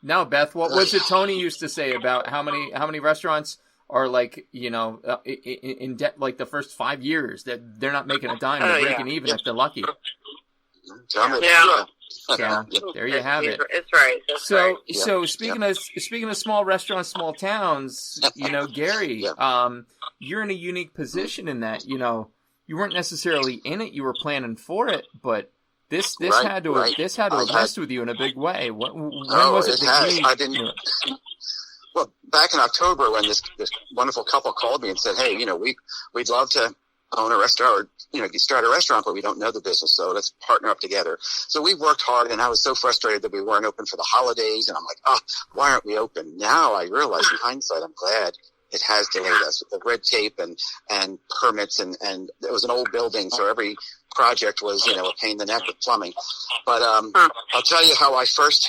Now, Beth, what was it Tony used to say about how many restaurants are in debt the first 5 years that they're not making a dime, they're breaking even if they're lucky. Yeah. So there you have it. It's right. So speaking of small restaurants, small towns, Gary, you're in a unique position in that you weren't necessarily in it, you were planning for it, but this had to have messed with you in a big way. When was it? I didn't. Well, back in October, when this wonderful couple called me and said, "Hey, we'd love to own a restaurant, or start a restaurant, but we don't know the business, so let's partner up together." So we worked hard, and I was so frustrated that we weren't open for the holidays, and I'm like, why aren't we open? Now I realize, in hindsight, I'm glad it has delayed us with the red tape and permits, and it was an old building, so every project was, a pain in the neck with plumbing. But I'll tell you how my first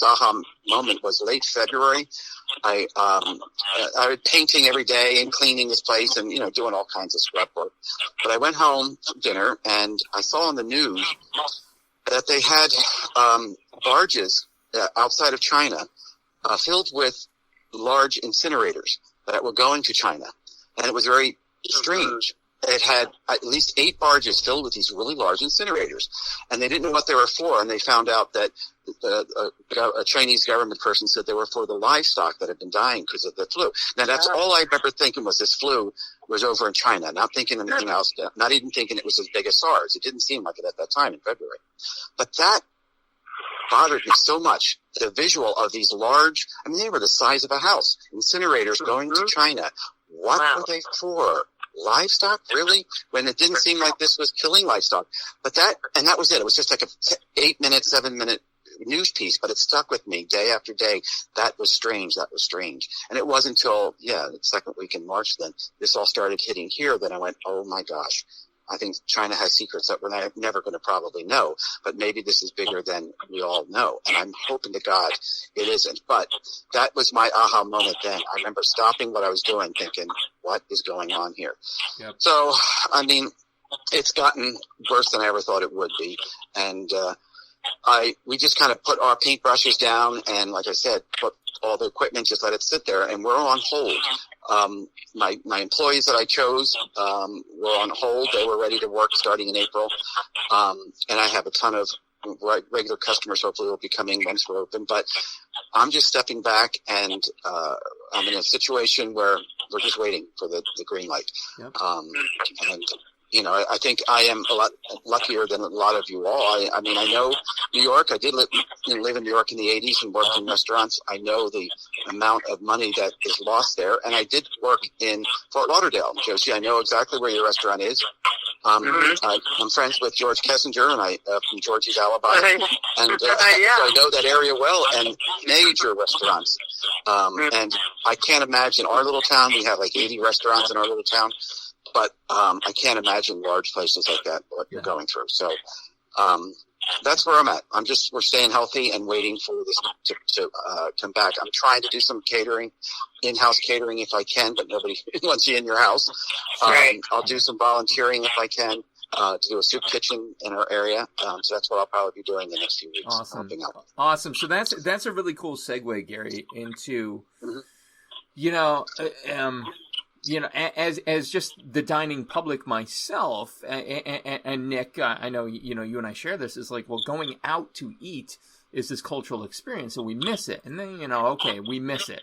aha moment was late February. I was painting every day and cleaning this place and, doing all kinds of scrub work. But I went home for dinner and I saw on the news that they had barges outside of China filled with large incinerators that were going to China. And it was very strange. It had at least 8 barges filled with these really large incinerators. And they didn't know what they were for. And they found out that a Chinese government person said they were for the livestock that had been dying because of the flu. Now, that's all I remember thinking was this flu was over in China, not thinking anything else, not even thinking it was as big as SARS. It didn't seem like it at that time in February. But that bothered me so much, the visual of these large, they were the size of a house, incinerators going to China. What were they for? Livestock, really? When it didn't seem like this was killing livestock. But that was it. It was just like a 8-minute, 7-minute news piece, but it stuck with me day after day. That was strange. And it wasn't until, the second week in March, then this all started hitting here, that I went, oh my gosh, I think China has secrets that we're never going to probably know, but maybe this is bigger than we all know. And I'm hoping to God it isn't. But that was my aha moment then. I remember stopping what I was doing, thinking, what is going on here? Yep. So, it's gotten worse than I ever thought it would be. And we just kind of put our paintbrushes down and, like I said, put all the equipment, just let it sit there, and we're on hold. My employees that I chose were on hold. They were ready to work starting in April. And I have a ton of regular customers hopefully will be coming once we're open. But I'm just stepping back, and I'm in a situation where we're just waiting for the green light. Yep. And I think I am a lot luckier than a lot of you all. I mean, I know New York. I did live in New York in the 80s and worked in restaurants. I know the amount of money that is lost there. And I did work in Fort Lauderdale. Josie, I know exactly where your restaurant is. I'm friends with George Kessinger and from Georgie's Alibi. And so I know that area well, and major restaurants. And I can't imagine our little town. We have like 80 restaurants in our little town. But I can't imagine large places like that, what you're going through. So that's where I'm at. We're staying healthy and waiting for this to come back. I'm trying to do some catering, in-house catering if I can, but nobody wants you in your house. I'll do some volunteering if I can to do a soup kitchen in our area. So that's what I'll probably be doing the next few weeks. Awesome. So that's a really cool segue, Gary, into, as just the dining public myself, and Nick, I know, you and I share this, is like, well, going out to eat is this cultural experience, and we miss it. And then, we miss it.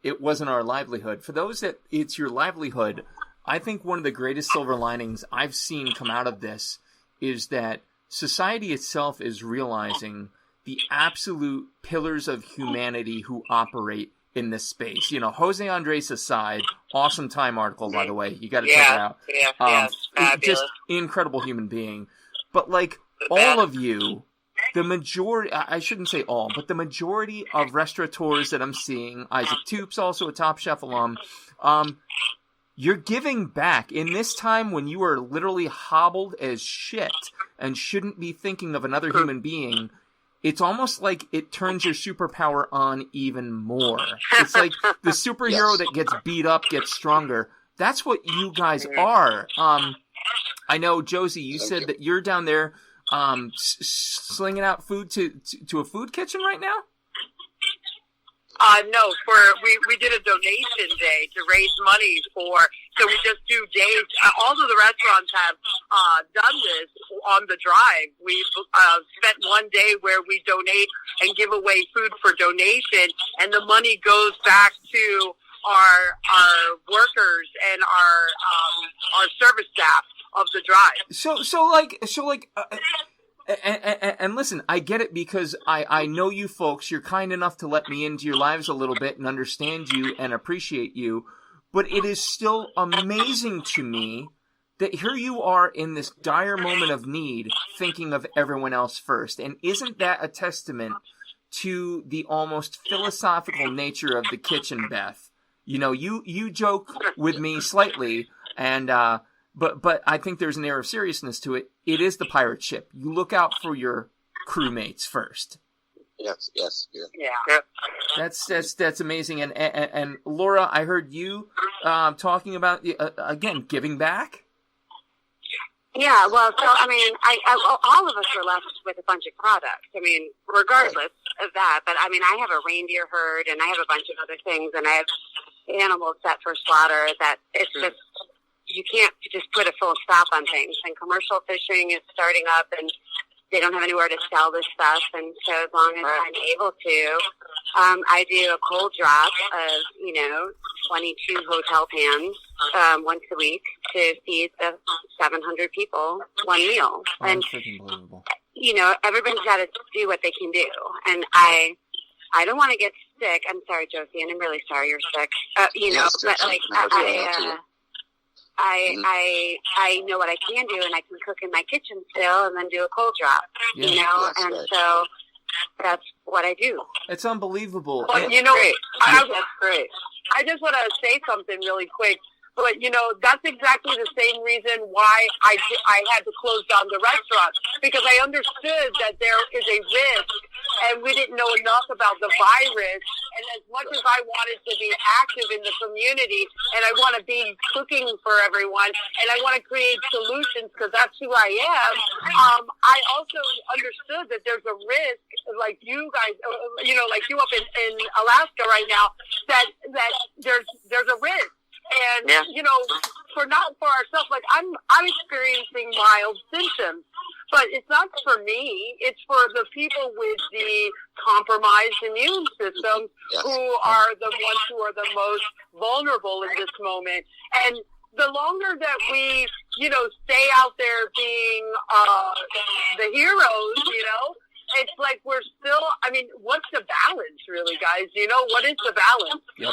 It wasn't our livelihood. For those that it's your livelihood, I think one of the greatest silver linings I've seen come out of this is that society itself is realizing the absolute pillars of humanity who operate in this space. Jose Andres aside, awesome Time article, by the way. You got to check it out. Fabulous. Just incredible human being. But like all of you, the majority, I shouldn't say all, but the majority of restaurateurs that I'm seeing, Isaac Toops, also a Top Chef alum, you're giving back in this time when you are literally hobbled as shit and shouldn't be thinking of another human being. It's almost like it turns your superpower on even more. It's like the superhero that gets beat up gets stronger. That's what you guys are. I know, Josie, you said that you're down there slinging out food to a food kitchen right now? No, we did a donation day to raise money so we just do days. All of the restaurants have done this on the drive. We've spent one day where we donate and give away food for donation, and the money goes back to our workers and our service staff of the drive. And listen, I get it because I know you folks. You're kind enough to let me into your lives a little bit and understand you and appreciate you. But it is still amazing to me that here you are in this dire moment of need, thinking of everyone else first. And isn't that a testament to the almost philosophical nature of the kitchen, Beth? You joke with me slightly, and But I think there's an air of seriousness to it. It is the pirate ship. You look out for your crewmates first. Yes. Yeah. That's amazing. And Laura, I heard you talking about again giving back. Yeah, well, so I mean, all of us are left with a bunch of products. I mean, regardless of that, but I mean, I have a reindeer herd, and I have a bunch of other things, and I have animals set for slaughter. That it's just. You can't just put a full stop on things. And commercial fishing is starting up, and they don't have anywhere to sell this stuff. And so as long as I'm able to, I do a cold drop of, 22 hotel pans once a week to feed the 700 people one meal. And, everybody's got to do what they can do. And I don't want to get sick. I'm sorry, Josie, and I'm really sorry you're sick. But like, I know what I can do, and I can cook in my kitchen still, and then do a cold drop, so that's what I do. It's unbelievable. But, that's great. I just want to say something really quick. But, that's exactly the same reason why I had to close down the restaurant, because I understood that there is a risk, and we didn't know enough about the virus. And as much as I wanted to be active in the community, and I want to be cooking for everyone, and I want to create solutions because that's who I am, I also understood that there's a risk, like you guys, like you up in Alaska right now, that there's a risk. And, not for ourselves, like I'm experiencing mild symptoms, but it's not for me. It's for the people with the compromised immune systems who are the ones who are the most vulnerable in this moment. And the longer that we stay out there being the heroes, It's like we're still, what's the balance really, guys? What is the balance? Yep.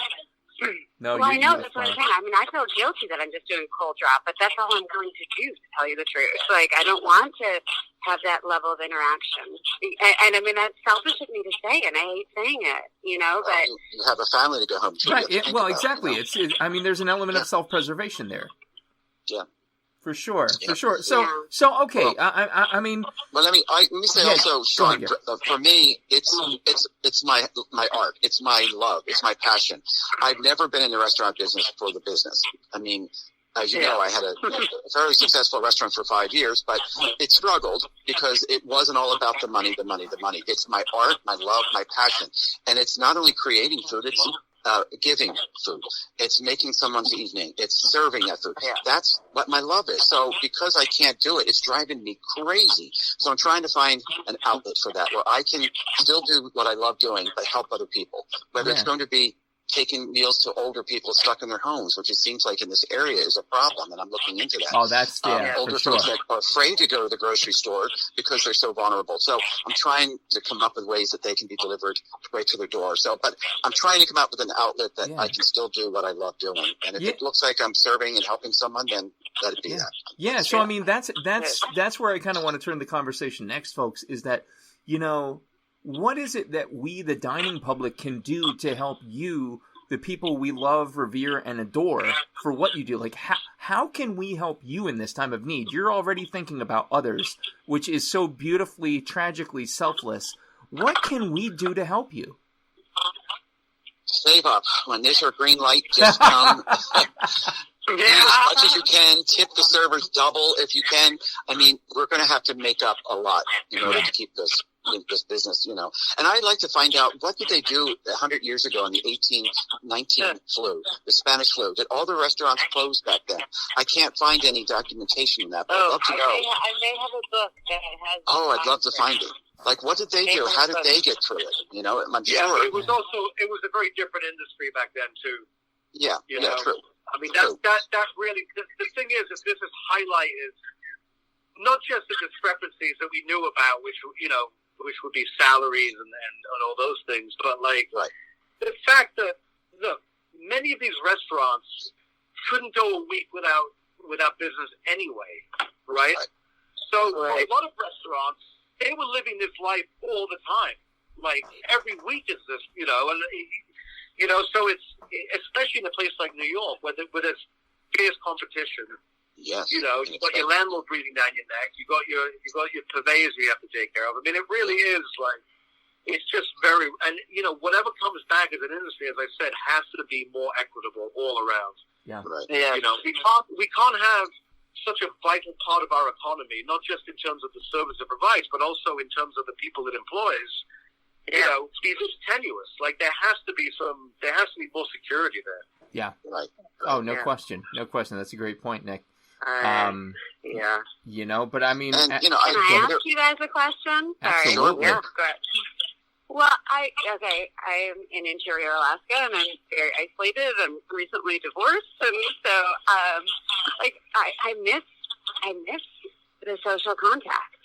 No, well, I know, that's what I'm saying. I feel guilty that I'm just doing cold drop, but that's all I'm going to do, to tell you the truth. Like, I don't want to have that level of interaction. And that's selfish of me to say, and I hate saying it, but... You have a family to go home to. Right, exactly. There's an element of self-preservation there. Yeah. For sure. So okay. Well, I mean. Well, let me say also, Shawn. For me, it's my art. It's my love. It's my passion. I've never been in the restaurant business for the business. I mean, as you know, I had a very successful restaurant for 5 years, but it struggled because it wasn't all about the money. It's my art, my love, my passion, and it's not only creating food. It's giving food. It's making someone's evening. It's serving that food. That's what my love is. So because I can't do it, it's driving me crazy. So I'm trying to find an outlet for that where I can still do what I love doing, but help other people. Whether it's going to be taking meals to older people stuck in their homes, which it seems like in this area is a problem, and I'm looking into that. Oh, that's older folks that are afraid to go to the grocery store because they're so vulnerable. So I'm trying to come up with ways that they can be delivered right to their door. So, but I'm trying to come up with an outlet that I can still do what I love doing. And if it looks like I'm serving and helping someone, then let it be that. Yeah. So I mean, that's where I kind of want to turn the conversation next, folks. Is that what is it that we, the dining public, can do to help you, the people we love, revere, and adore, for what you do? Like, how can we help you in this time of need? You're already thinking about others, which is so beautifully, tragically selfless. What can we do to help you? Save up. When there's your green light, just come. Eat as much as you can. Tip the servers double if you can. I mean, we're going to have to make up a lot in order to keep this business, And I'd like to find out, what did they do 100 years ago in the 1819 flu, the Spanish flu? Did all the restaurants close back then? I can't find any documentation on that, but I'd love to know. I may have a book that has... Oh, I'd love to find it. Like, what did they do? How did they get through it? I'm sure. It was a very different industry back then, too. Yeah, true. I mean, that really, the thing is, if this is highlighted, not just the discrepancies that we knew about, which would be salaries and all those things, but the fact that, look, many of these restaurants couldn't go a week without business anyway, right? So a lot of restaurants, they were living this life all the time. Like, every week is this, so it's, especially in a place like New York, where there's fierce competition. Yes. You've got your landlord breathing down your neck. You got your purveyors you have to take care of. I mean, it really is it's just very, and whatever comes back as an industry, as I said, has to be more equitable all around. Yeah. Right. Yeah. We can't have such a vital part of our economy, not just in terms of the service it provides, but also in terms of the people it employs. Be this tenuous. Like, there has to be more security there. Yeah. Right. Oh, no question. No question. That's a great point, Nick. But I mean... And, can I ask you guys a question? Absolutely. Sorry. Yeah, go ahead. Well, I'm in interior Alaska, and I'm very isolated. I'm recently divorced, and so, I miss the social contact.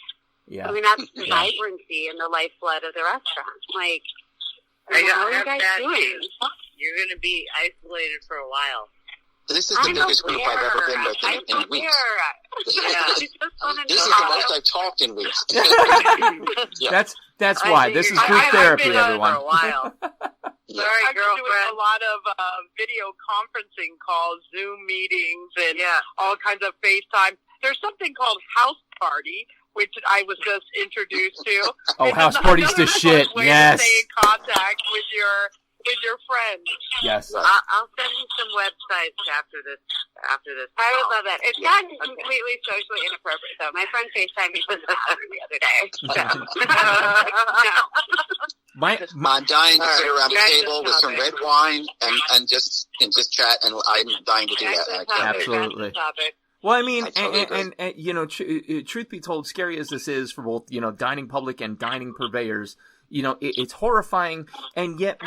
Yeah. I mean, that's the vibrancy and the lifeblood of the restaurant. Like, how are you guys doing? You're going to be isolated for a while. This is the biggest group I've ever been with in weeks. This is the most I've talked in weeks. That's why. This is group therapy, everyone. For a while. Sorry, I've been doing girlfriend. a lot of video conferencing calls, Zoom meetings, and all kinds of FaceTime. There's something called House Party, which I was just introduced to. Oh, House Party's the shit. Yes. To stay in contact with your friends. Yes. I'll send you some websites after this. I would love that. It's gotten completely socially inappropriate, though. My friend FaceTimed me with the other day. So. I'm dying to sit around a table with some red wine and just chat, and I'm dying to do that. Absolutely. Well, I mean, and truth be told, scary as this is for both, dining public and dining purveyors, it's horrifying, and yet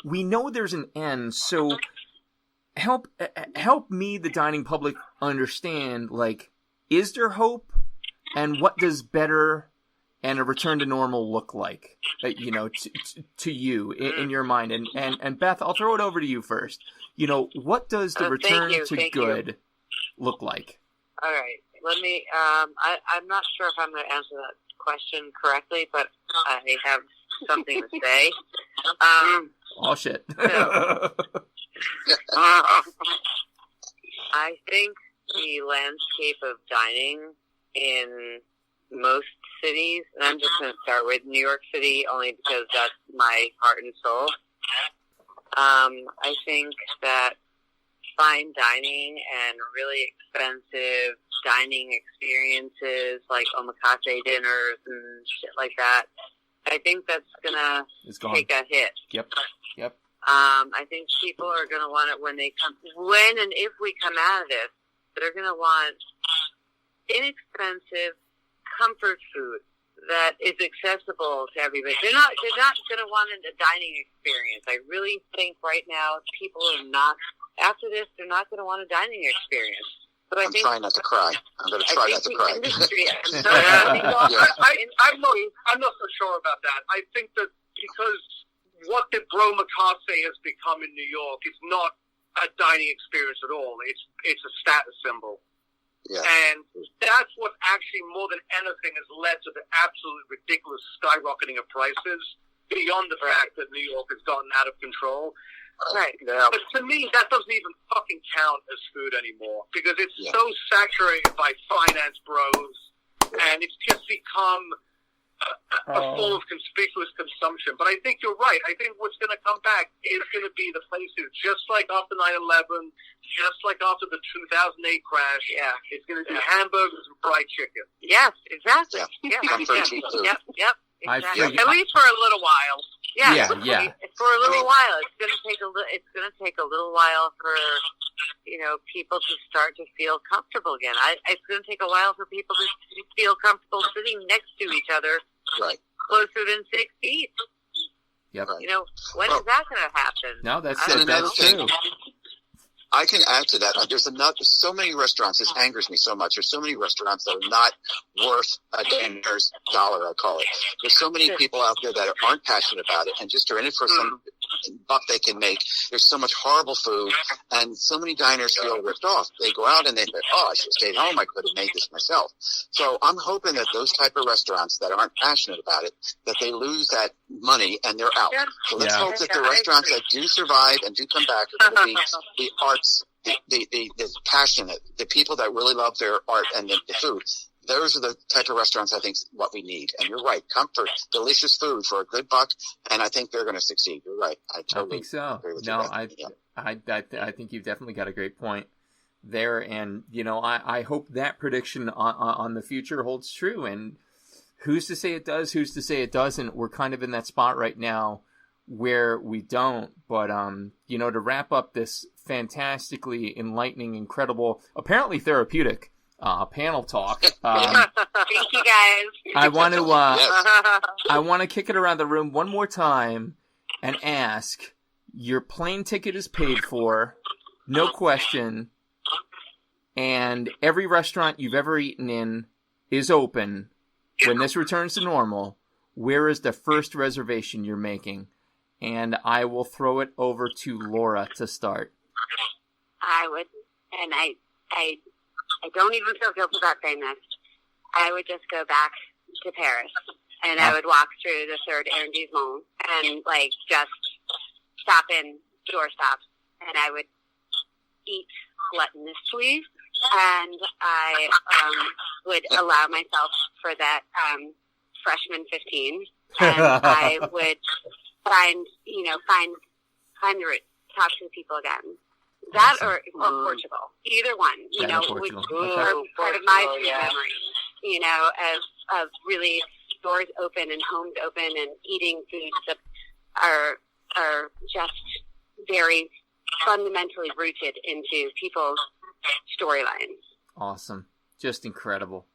we know there's an end. So help me, the dining public, understand, like, is there hope? And what does better and a return to normal look like, you know, to you in your mind? And Beth, I'll throw it over to you first. You know, what does the return to good look like? All right. Let me, I'm not sure if I'm going to answer that question correctly, but I have something to say. Oh, shit. I think the landscape of dining in most cities, and I'm just going to start with New York City only because that's my heart and soul. I think that fine dining and really expensive dining experiences like omakase dinners and shit like that, I think that's going to take a hit. Yep. I think people are going to want it when and if we come out of this, they're going to want inexpensive comfort food that is accessible to everybody. They're not going to want a dining experience. I really think right now people are not, after this, they're not going to want a dining experience. But I'm trying not to cry. I'm going to try not to cry. I'm not so sure about that. I think that because what the bromakase has become in New York is not a dining experience at all. It's a status symbol. Yeah. And that's what actually, more than anything, has led to the absolutely ridiculous skyrocketing of prices beyond the fact that New York has gotten out of control. Right. Yeah. But to me, that doesn't even fucking count as food anymore because it's so saturated by finance bros, and it's just become a form of conspicuous consumption. But I think you're right. I think what's going to come back is going to be the places just like after 9/11, just like after the 2008 crash. Yeah. It's going to be hamburgers and fried chicken. Yes, exactly. Yeah. Yep. Exactly. I At least for a little while. Yeah. For a little while, it's going to take a little while for people to start to feel comfortable again. It's going to take a while for people to feel comfortable sitting next to each other, closer than 6 feet. Yep. When is that going to happen? No, that's true. true. I can add to that. There's so many restaurants. This angers me so much. There's so many restaurants that are not worth a dinner's dollar, I call it. There's so many people out there that aren't passionate about it and just are in it for some buck they can make. There's so much horrible food, and so many diners feel ripped off. They go out and they think, I should have stayed home. I could have made this myself. So I'm hoping that those type of restaurants that aren't passionate about it, that they lose that money and they're out. So let's hope that the restaurants that do survive and do come back are going to be the arts, the passionate, the people that really love their art and the food. Those are the type of restaurants I think what we need. And you're right, comfort, delicious food for a good buck, and I think they're going to succeed. You're right. I totally think so. agree with no, you. I think you've definitely got a great point there, and I hope that prediction on the future holds true. And who's to say it does? Who's to say it doesn't? We're kind of in that spot right now where we don't. But to wrap up this fantastically enlightening, incredible, apparently therapeutic panel talk. Thank you guys. I want to kick it around the room one more time and ask: your plane ticket is paid for, no question, and every restaurant you've ever eaten in is open. When this returns to normal, where is the first reservation you're making? And I will throw it over to Laura to start. I would, and I don't even feel guilty about saying this. I would just go back to Paris, and I would walk through the third arrondissement and just stop in doorstops, and I would eat gluttonously, and I would allow myself for that freshman 15, and I would find the route, talk to the people again. That or Portugal, either one, would are part of my food memory, of really doors open and homes open and eating foods that are just very fundamentally rooted into people's storylines. Awesome. Just incredible.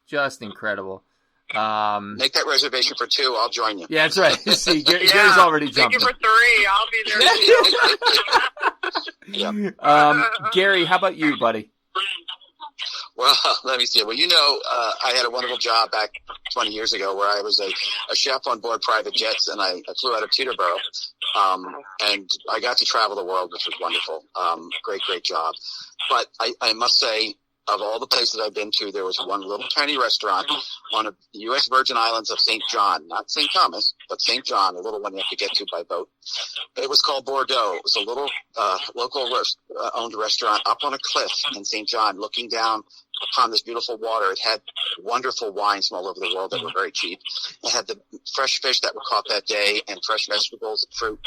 Make that reservation for 2. I'll join you. Yeah, that's right. See, Gary's already jumped. Make it for 3. I'll be there too. Gary, how about you, buddy? Well, let me see. Well, I had a wonderful job back 20 year ago where I was a chef on board private jets, and I flew out of Teterboro. And I got to travel the world, which was wonderful. Great job. But I must say, of all the places I've been to, there was one little tiny restaurant on the U.S. Virgin Islands of St. John, not St. Thomas, but St. John, a little one you have to get to by boat. It was called Bordeaux. It was a little local owned restaurant up on a cliff in St. John, looking down upon this beautiful water. It had wonderful wines from all over the world that were very cheap. It had the fresh fish that were caught that day and fresh vegetables and fruit.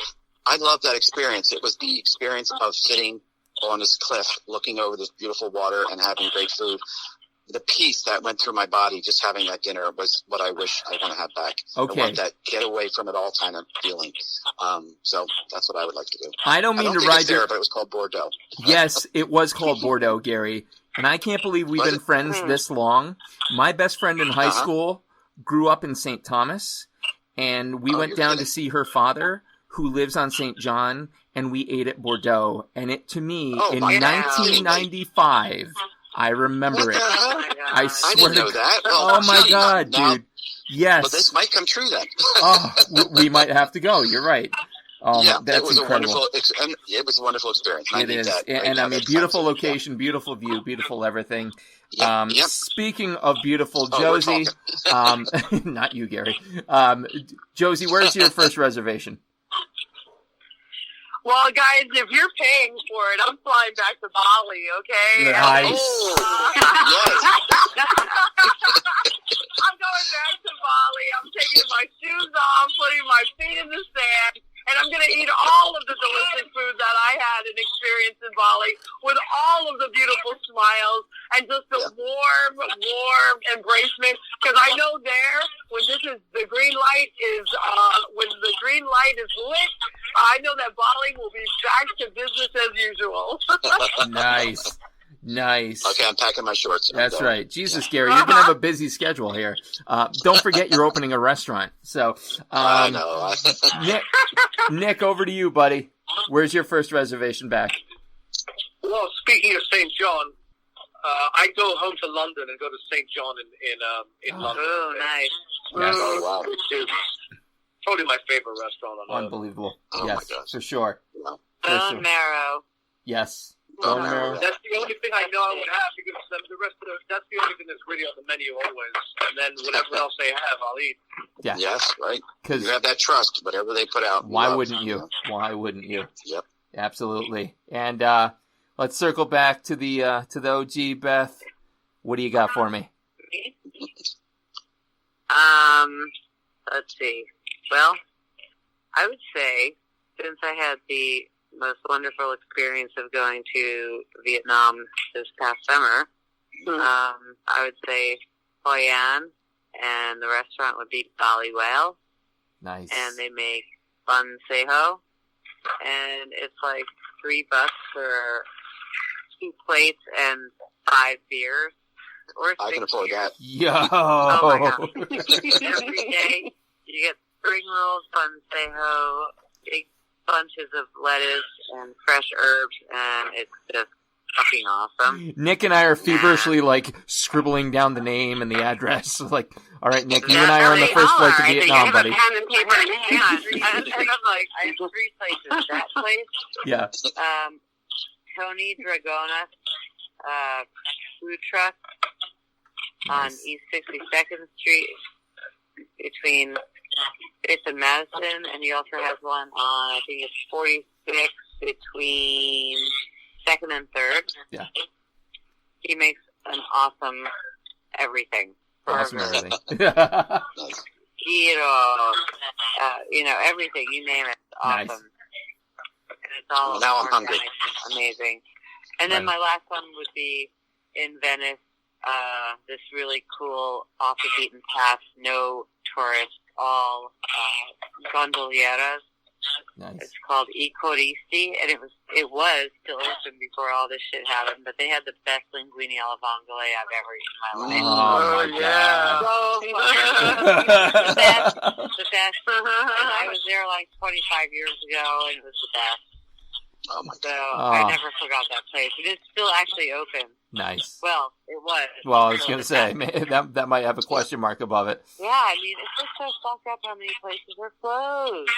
I loved that experience. It was the experience of sitting on this cliff, looking over this beautiful water and having great food. The peace that went through my body just having that dinner was what I wish I want to have back. Okay. I want that get away from it all kind of feeling. So that's what I would like to do. I don't mean to think ride it's there, but it was called Bordeaux. Yes, it was called Bordeaux, Gary. And I can't believe we've been friends this long. My best friend in high school grew up in St. Thomas, and we went down to see her father, who lives on St. John, and we ate at Bordeaux. And it, to me, in 1995, I remember it. I swear I didn't know that. Oh my God, dude. Yes. Well, this might come true then. We might have to go. You're right. Yeah, that's it was incredible. It was a wonderful experience. It is. And I mean, beautiful location, beautiful view, beautiful everything. Yep. Speaking of beautiful, Josie, not you, Gary. Josie, where's your first reservation? Well, guys, if you're paying for it, I'm flying back to Bali, okay? Nice. I'm going back to Bali. I'm taking my shoes off, putting my feet in the sand, and I'm going to eat all of the delicious food that I had and experienced in Bali with all of the beautiful smiles and just the warm embracement. Because I know there, when the green light is lit, I know that Bali will be back to business as usual. Nice. Okay, I'm packing my shorts. That's right. Jesus, Gary, you're going to have a busy schedule here. Don't forget you're opening a restaurant. So, I know. Nick, over to you, buddy. Where's your first reservation back? Well, speaking of St. John, I go home to London and go to St. John in London. Oh, nice. Yes. Oh, wow. Which is probably my favorite restaurant on earth. Unbelievable. Oh, yes, my gosh. for sure. Wow. Bone marrow. Yes. Oh, Bone marrow. That's the only thing I know I would have, because the rest of that's the only thing that's really on the menu always. And then whatever else they have, I'll eat. Yeah. Yes, right. 'Cause you have that trust, whatever they put out. Why wouldn't you? Why wouldn't you? Yep. Absolutely. And let's circle back to the OG, Beth. What do you got for me? Let's see. Well, I would say, since I had the most wonderful experience of going to Vietnam this past summer, I would say Hoi An, and the restaurant would be Bali Whale. Nice. And they make bun seho, and it's like $3 for 2 plates and 5 beers. Or 6 I can afford beers. that. Yo. Oh my God. Every day you get spring rolls, bun seho, big bunches of lettuce and fresh herbs, and it's just fucking awesome. Nick and I are feverishly scribbling down the name and the address. Like, all right, Nick, you and I are on the first flight to Vietnam, buddy. I have pen and paper in hand. And I'm like, I have 3 places. That place, Yeah. Tony Dragona food truck on East 62nd Street between 5th and Madison, and he also has one on, I think it's 46 between 2nd and 3rd. Yeah. He makes an awesome everything. Awesome everything. Keto, everything, you name it. It's awesome. Nice. And it's all Now I'm organic. hungry. Amazing. And then my last one would be in Venice, this really cool, off the beaten path, no tourists, all gondolieras. Nice. It's called Ecoristi, and it was still open before all this shit happened, but they had the best linguine alla vongole I've ever eaten in my life. Oh, my God. So fun. The best. I was there like 25 years ago, and it was the best. Oh, my So God. I never forgot that place. It is still actually open. Nice. Well, it was. Well, I was going to say, that might have a question mark above it. Yeah, I mean, it's just so fucked up how many places are closed.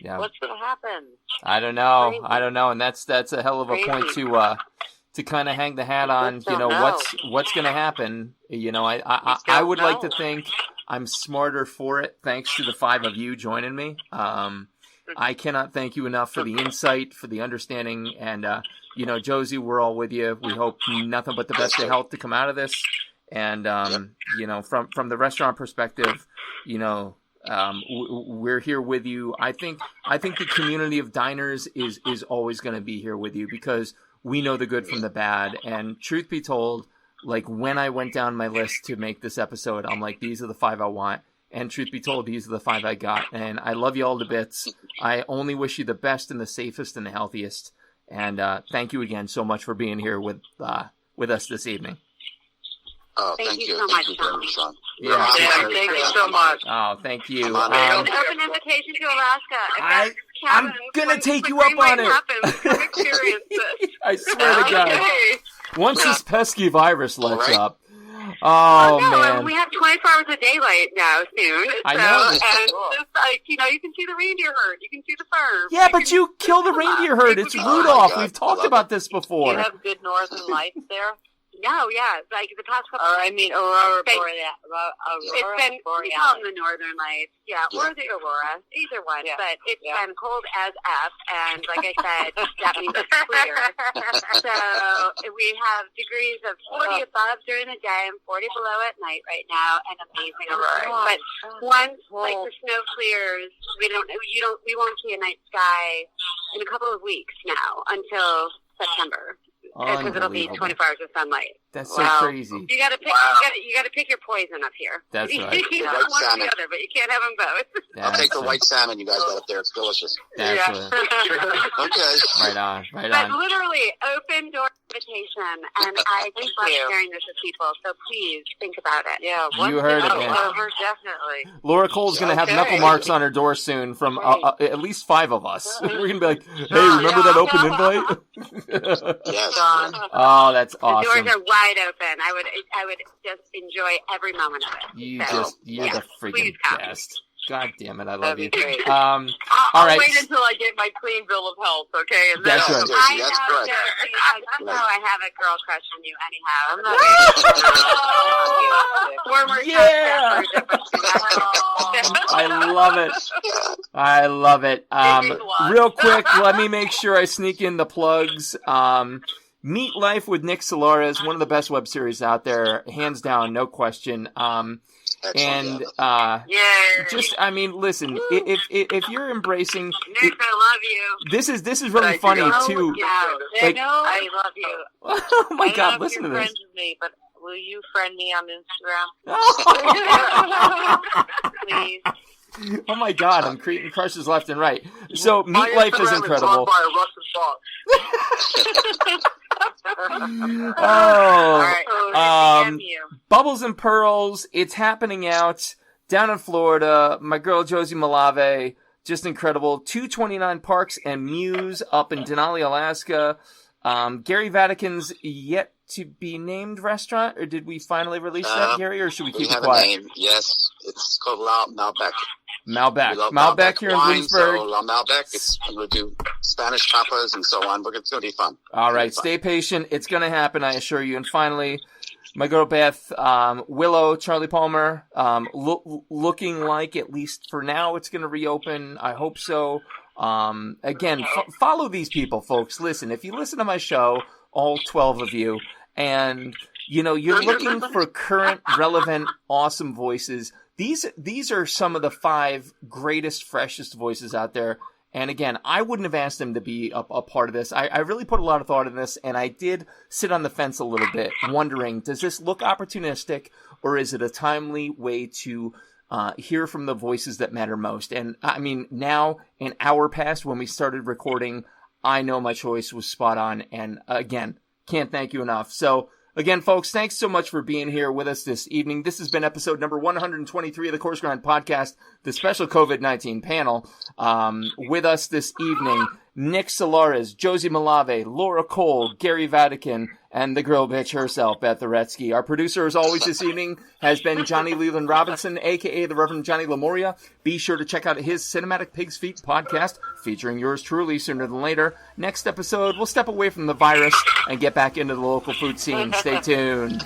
Yeah. What's going to happen? I don't know. Crazy. I don't know. And that's a hell of a point to kind of hang the hat on, what's going to happen. I would like to think I'm smarter for it thanks to the 5 of you joining me. I cannot thank you enough for the insight, for the understanding, and Josie, we're all with you. We hope nothing but the best of health to come out of this. And from the restaurant perspective, we're here with you. I think the community of diners is always going to be here with you because we know the good from the bad. And truth be told, like when I went down my list to make this episode, I'm like, these are the 5 I want. And truth be told, these are the 5 I got. And I love you all to bits. I only wish you the best and the safest and the healthiest. And thank you again so much for being here with us this evening. Oh, Thank you so much, Shawn. Yeah. Thank you so much. Oh, thank you. Open invitation to Alaska. I'm gonna take you up on it. Come experience this. I swear to God. Okay. Once this pesky virus lets Right. up. Oh, no, man. and we have 24 hours of daylight now soon. I know. And just like, you can see the reindeer herd. You can see the farm. Yeah, but you kill the reindeer herd. It's Rudolph. We've talked about this before. You have good northern lights there? No, yeah, like the past couple. Or I mean, Aurora They- Borealis. It's been, we call them the Northern Lights, or the Aurora, either one. Yeah. But it's been cold as F, and like I said, that means it's clear. So we have degrees of 40 above during the day and 40 below at night right now, and amazing. But once like the snow clears, we won't see a night sky in a couple of weeks now until September. Because it'll be 24 hours of sunlight. That's so crazy. You gotta pick. You gotta pick your poison up here. That's right. You White don't want salmon. the other, but you can't have them both. I'll take the white salmon you guys got up there. It's delicious. That's right. Okay. Right on. But literally, open door invitation, and I just love sharing this with people. So please think about it. Yeah, You heard it, man. Definitely. Laura Cole's going to have knuckle marks on her door soon from at least 5 of us. We're going to be like, hey, remember that open invite? Yes. Oh, that's The awesome. doors are wide open. I would just enjoy every moment of it. You're the freaking please come. best. God damn it, I love That'd you. be great. All I'll right. wait until I get my clean bill of health, okay? And then That's right. I That's know, correct. Josie, I know I have a girl crush on you anyhow. I'm not Former Yeah. I love it. I love it. Real quick, let me make sure I sneak in the plugs. Meet Life with Nick Solara is one of the best web series out there, hands down, no question. Excellent. And just, I mean, listen, if you're embracing, Nick, I love you. this is really funny too. Like, I love you. oh my I don't God, know if listen to you're this. friends with me, but will you friend me on Instagram? Please. Oh my God, I'm creating crushes left and right. So Meet Life is incredible. Bubbles and Pearls, it's happening out down in Florida. My girl Josie Malave, just incredible. 229 Parks and Muse up in Denali, Alaska. Gary Vadakin's yet to be named restaurant, or did we finally release that, Gary, or should we keep it quiet? A name. Yes, it's called Malbec. Malbec here in Bloomsburg. So La Malbec, I'm going to do Spanish tapas and so on. It's going to be fun. All right, stay patient. It's going to happen, I assure you. And finally, my girl Beth, Willow, Charlie Palmer, looking like, at least for now, it's going to reopen. I hope so. Again, follow these people, folks. Listen, if you listen to my show, all 12 of you, and you're looking for current, relevant, awesome voices, these are some of the 5 greatest, freshest voices out there. And again, I wouldn't have asked them to be a part of this. I really put a lot of thought in this, and I did sit on the fence a little bit, wondering, does this look opportunistic, or is it a timely way to hear from the voices that matter most? And I mean, now, an hour past when we started recording, I know my choice was spot on. And again, can't thank you enough. So again, folks, thanks so much for being here with us this evening. This has been episode number 123 of the Coarse Grind Podcast, the special COVID-19 panel. With us this evening, Nick Solares, Josie Malave, Laura Cole, Gary Vadakin, and the girl bitch herself, Beth Aretsky. Our producer, as always this evening, has been Johnny Leland Robinson, a.k.a. the Reverend Johnny Lamoria. Be sure to check out his Cinematic Pig's Feet podcast, featuring yours truly sooner than later. Next episode, we'll step away from the virus and get back into the local food scene. Stay tuned.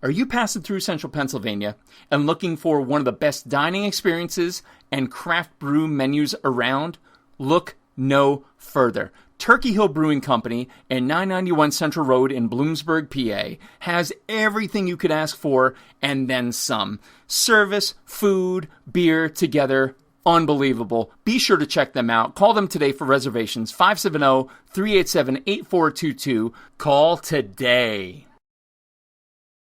Are you passing through central Pennsylvania and looking for one of the best dining experiences and craft brew menus around? Look no further. Turkey Hill Brewing Company and 991 Central Road in Bloomsburg, PA has everything you could ask for and then some. Service, food, beer together. Unbelievable. Be sure to check them out. Call them today for reservations. 570-387-8422. Call today.